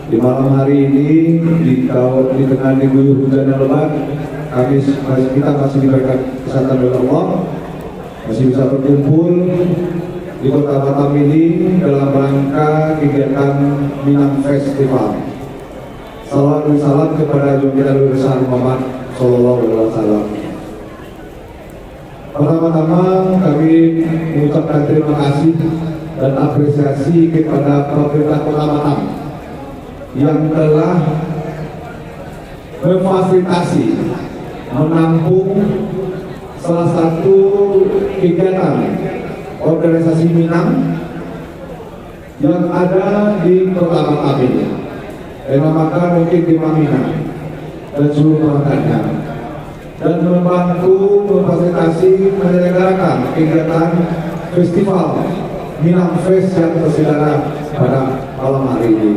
[SPEAKER 9] di malam hari ini di tengah diguyur hujan yang lebat, kita masih diberikan kesehatan oleh Allah, masih bisa berkumpul di Kota Batam ini dalam rangka kegiatan Minang Festival. Salam dan salam kepada junjungan Nabi besar Muhammad Sallallahu Alaihi Wasallam. Pertama-tama kami mengucapkan terima kasih dan apresiasi kepada pemerintah Kota Batam yang telah memfasilitasi
[SPEAKER 5] menampung salah satu kegiatan organisasi Minang yang ada di Kota Batam ini, dinamakan mungkin Gema Minang dan seluruh perangkatnya, dan membantu memfasilitasi menyelenggarakan kegiatan festival Minang Fest yang terselenggara pada malam hari ini.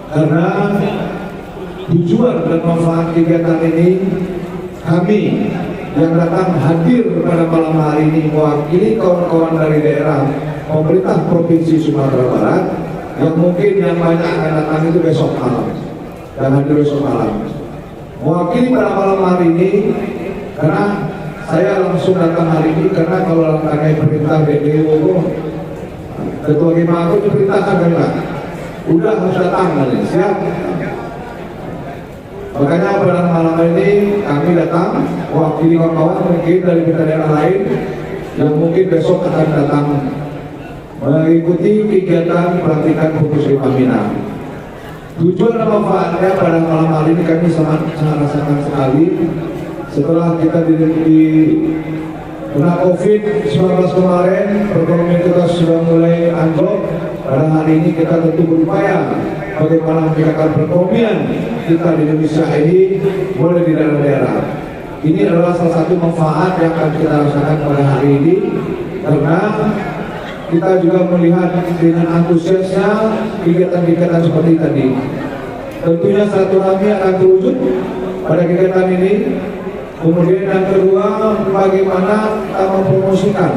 [SPEAKER 5] Karena tujuan dan manfaat kegiatan ini, kami yang datang hadir pada malam hari ini mewakili kawan-kawan dari daerah pemerintah Provinsi Sumatera Barat yang mungkin yang banyak akan datang itu besok malam dan hadir besok malam. Mewakili pada malam hari ini karena saya langsung datang hari ini karena kalau langkahnya perintah BDO Ketua Gema aku diperintahkan kan, udah harus datang nanti, siap. Makanya pada malam ini kami datang mewakili kawan-kawan mungkin dari daerah lain yang mungkin besok akan datang mengikuti kegiatan pelantikan Pengurus Gema Minang. Tujuan dan manfaatnya pada malam hari ini kami sangat rasakan sekali setelah kita di kena COVID-19 kemarin, perekonomian kita sudah mulai anjlok. Pada hari ini kita tentu berupaya bagaimana meningkatkan perekonomian kita di Indonesia ini mulai di daerah-daerah. Ini adalah salah satu manfaat yang akan kita rasakan pada hari ini karena kita juga melihat dengan antusiasnya kegiatan-kegiatan seperti tadi. Tentunya silaturahmi akan terwujud pada kegiatan ini. Kemudian yang kedua, bagaimana kita mempromosikan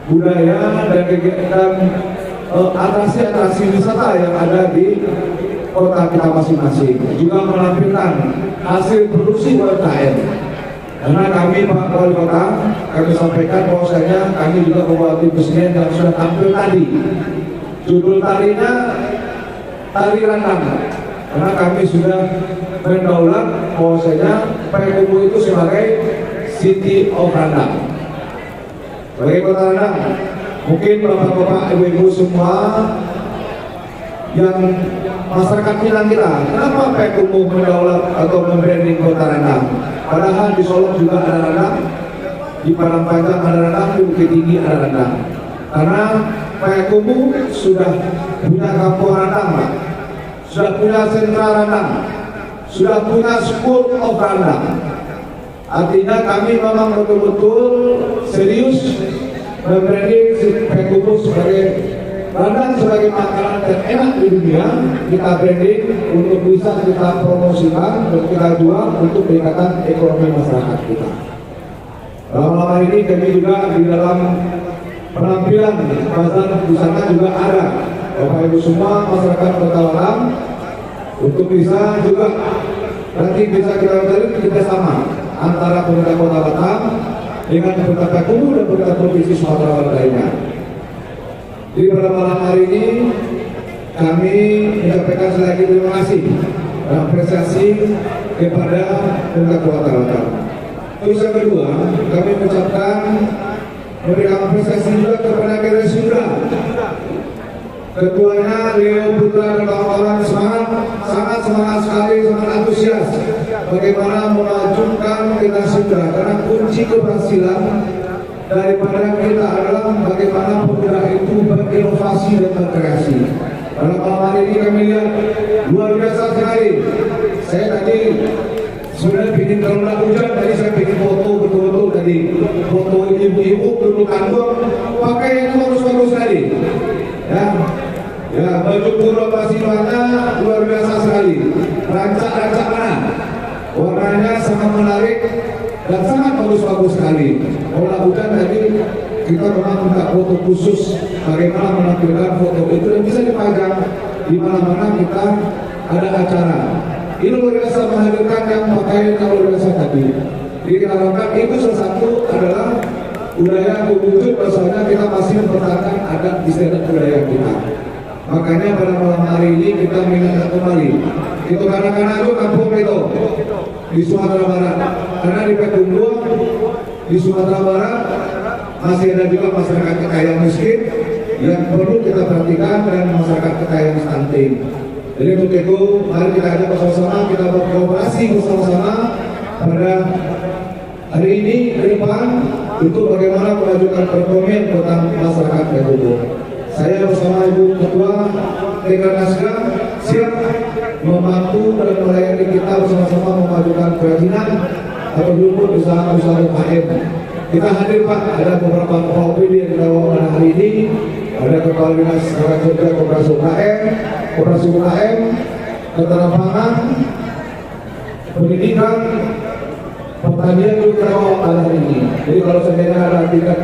[SPEAKER 5] budaya dan kegiatan atraksi-atraksi wisata yang ada di kota kita masing-masing. Juga menampilkan hasil produksi UMKM. Karena kami Pak Wali Kota, kami sampaikan bahwasanya kami juga membawa tim kesenian yang sudah tampil tadi. Judul tarinya Tari Randang. Karena kami sudah mendaulat bahwasanya Payakumbuh itu sebagai City of Randang. Sebagai Kota Randang, mungkin bapak-bapak, ibu-ibu semua yang masyarakat Minang kita, kenapa Payakumbuh mendaulat atau membranding Kota Randang? Padahal di Solo juga ada Randang, di Padang Panjang ada Randang, di Bukit Tinggi ada Randang. Karena Payakumbuh sudah punya kampung Randang, Pak. Sudah punya sentra Randang, sudah punya school of Randang. Artinya kami memang betul-betul serius membranding Payakumbuh sebagai Randang sebagai makanan terenak di dunia. Kita branding untuk bisa kita promosikan dan kita jual untuk peningkatan ekonomi masyarakat kita. Lama-lama ini kami juga di dalam penampilan bazar busana juga ada Bapak Ibu semua masyarakat Kota Batam untuk bisa juga nanti bisa kita cari kerjasama antara pemerintah Kota Batam dengan pemerintah Payakumbuh dan pemerintah Provinsi Sumatera Barat lainnya. Di pada malam hari ini kami menyampaikan sekali lagi terima kasih dan apresiasi kepada pemerintah Kota Batam. Terus yang kedua, kami mengucapkan memberikan apresiasi juga kepada Gerindra. Ketuanya Leo Putra dan kawan-kawan sangat semangat sekali, sangat antusias bagaimana memajukan generasi muda, karena kunci keberhasilan daripada kita adalah bagaimana pemuda itu berinovasi dan berkreasi. Pada malam hari ini kami lihat luar biasa sekali. Saya tadi sebenarnya bikin kalau hujan, tadi saya bikin foto betul-betul tadi foto ibu-ibu duduk kandung pakai yang bagus-bagus tadi. Ya, baju kurung pasilannya luar biasa sekali. Rancak-rancak mana? Warnanya sangat menarik dan sangat bagus-bagus sekali. Kalau hujan tadi kita memang minta foto khusus bagaimana menampilkan foto itu dan bisa dipajang di mana-mana kita ada acara. Ini luar biasa menghadirkan yang pakaian yang luar biasa tadi. Jadi kita harapkan itu salah satu adalah budaya wujud bahwasanya kita masih mempertahankan adat istiadat budaya kita. Makanya pada malam hari ini kita mengingat kembali itu kadang-kadang itu kampung itu di Sumatera Barat, karena di Payakumbuh di Sumatera Barat masih ada juga masyarakat kita yang miskin yang perlu kita perhatikan dan masyarakat kita yang stunting. Jadi untuk itu mari kita ajak bersama-sama, kita berkolaborasi bersama-sama
[SPEAKER 9] pada hari ini ke depan untuk bagaimana memajukan perekonomian kota masyarakat Ketubuh. Saya bersama Ibu Ketua Dekranasda siap membantu dan melayani kita bersama-sama memajukan kerajinan atau dulu usaha-usaha UKM. Kita hadir Pak, ada beberapa kepala OPD yang kita bawa pada hari ini. Ada Kepala Dinas Tenaga Kerja Koperasi UKM, Ketahanan Pangan, Pendidikan, Pertanian juga kita bawa pada hari ini. Jadi kalau seandainya ada tingkat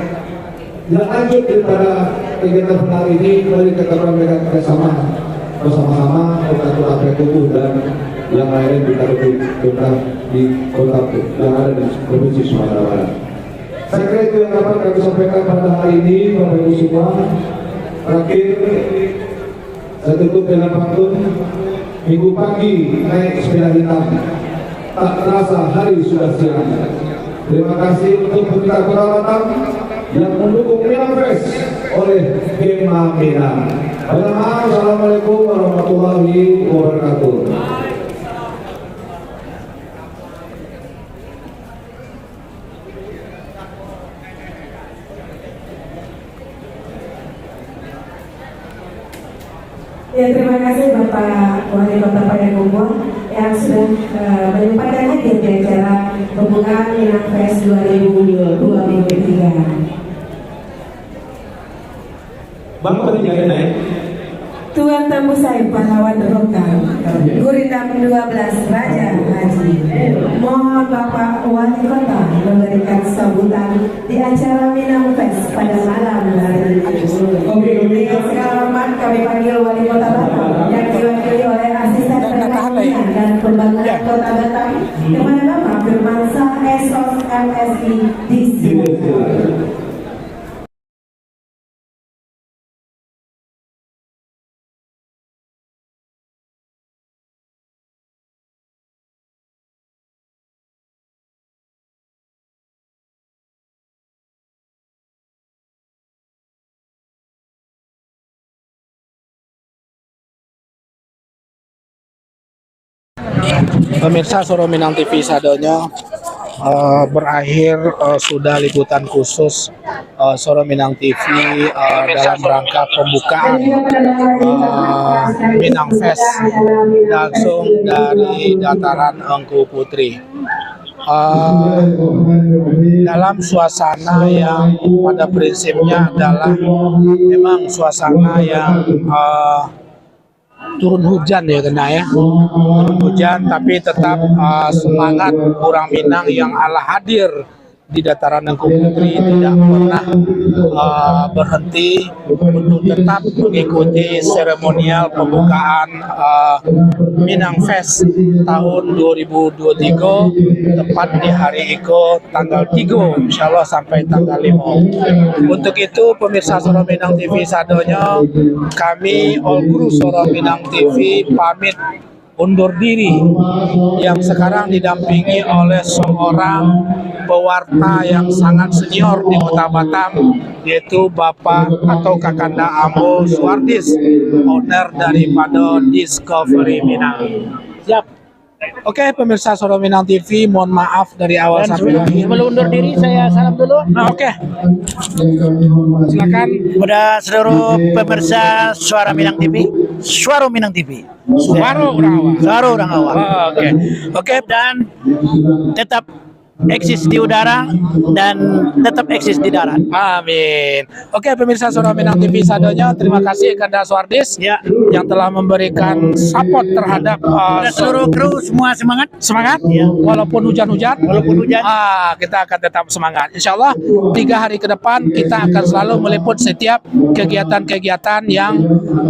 [SPEAKER 9] yang lanjut daripada kegiatan pada hari ini, mari kita mereka bersama Kota Ketubuh dan yang lain di kota yang ada di Provinsi Sumatera Barat. Saya kira itu yang dapat kami sampaikan pada hari ini, Bapak Ibu semua. Terakhir, saya tutup dengan pantun. Minggu pagi naik sepeda hitam, tak terasa hari sudah siang. Terima kasih untuk pemerintah Kota Batam yang mendukung Minang Fest oleh Gema Minang. Assalamualaikum warahmatullahi wabarakatuh.
[SPEAKER 4] Ya, terima kasih Bapak Wali Kota Payakumbuh yang sudah menyempatkan hadir di acara pembukaan Minang Fest 2023.
[SPEAKER 9] Bapak tinggal naik.
[SPEAKER 4] Tuan tamu saya pahlawan lokal Gurindam 12 Raja Haji. Mohon Bapak Wali Kota memberikan sambutan di acara Minang Fest pada malam hari ini. Dengan segala hormat kami panggil Wali Kota Batam yang diwakili oleh Asisten Perekonomian dan Pembangunan Kota Batam kepada Bapak Firmansyah Esos MSI DC.
[SPEAKER 3] Pemirsa Suara Minang TV sadonya berakhir sudah liputan khusus Suara Minang TV dalam rangka pembukaan Minang Fest langsung dari Dataran Engku Putri. Dalam suasana yang pada prinsipnya adalah memang suasana yang turun hujan ya kena ya, turun hujan tapi tetap semangat orang Minang yang ala hadir di Dataran Engku Putri tidak pernah berhenti untuk tetap mengikuti seremonial pembukaan Minang Fest tahun 2023 tepat di hari Iko tanggal 3 insya Allah sampai tanggal 5. Untuk itu pemirsa Suara Minang TV sadonya, kami All Crew Suara Minang TV pamit undur diri yang sekarang didampingi oleh seorang pewarta yang sangat senior di Kota Batam, yaitu Bapak atau Kakanda Ambo Suardis, owner daripada Discovery Minang. Siap. Oke, pemirsa Suara Minang TV, mohon maaf dari awal sampai akhir.
[SPEAKER 10] Sebelum undur diri, saya salam dulu.
[SPEAKER 3] Oke. Silakan
[SPEAKER 10] kepada seluruh pemirsa Suara Minang TV, Suara Minang TV.
[SPEAKER 3] Suara orang awal.
[SPEAKER 10] Suara orang awal.
[SPEAKER 3] Oke. Oke,
[SPEAKER 10] dan tetap eksis di udara dan tetap eksis di darat.
[SPEAKER 3] Amin. Oke, pemirsa Suara Minang TV sadonya, terima kasih Kanda Suardis
[SPEAKER 10] ya,
[SPEAKER 3] yang telah memberikan support terhadap
[SPEAKER 10] seluruh kru. Semua semangat
[SPEAKER 3] ya. Walaupun hujan-hujan, kita akan tetap semangat. Insya Allah 3 hari ke depan kita akan selalu meliput setiap kegiatan-kegiatan yang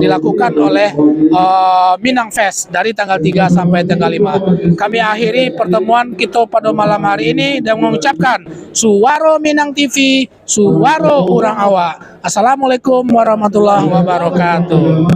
[SPEAKER 3] dilakukan oleh Minang Fest dari tanggal 3 sampai tanggal 5. Kami akhiri pertemuan kita pada malam hari ini dan mengucapkan Suara Minang TV, Suara orang awak. Assalamualaikum warahmatullahi wabarakatuh.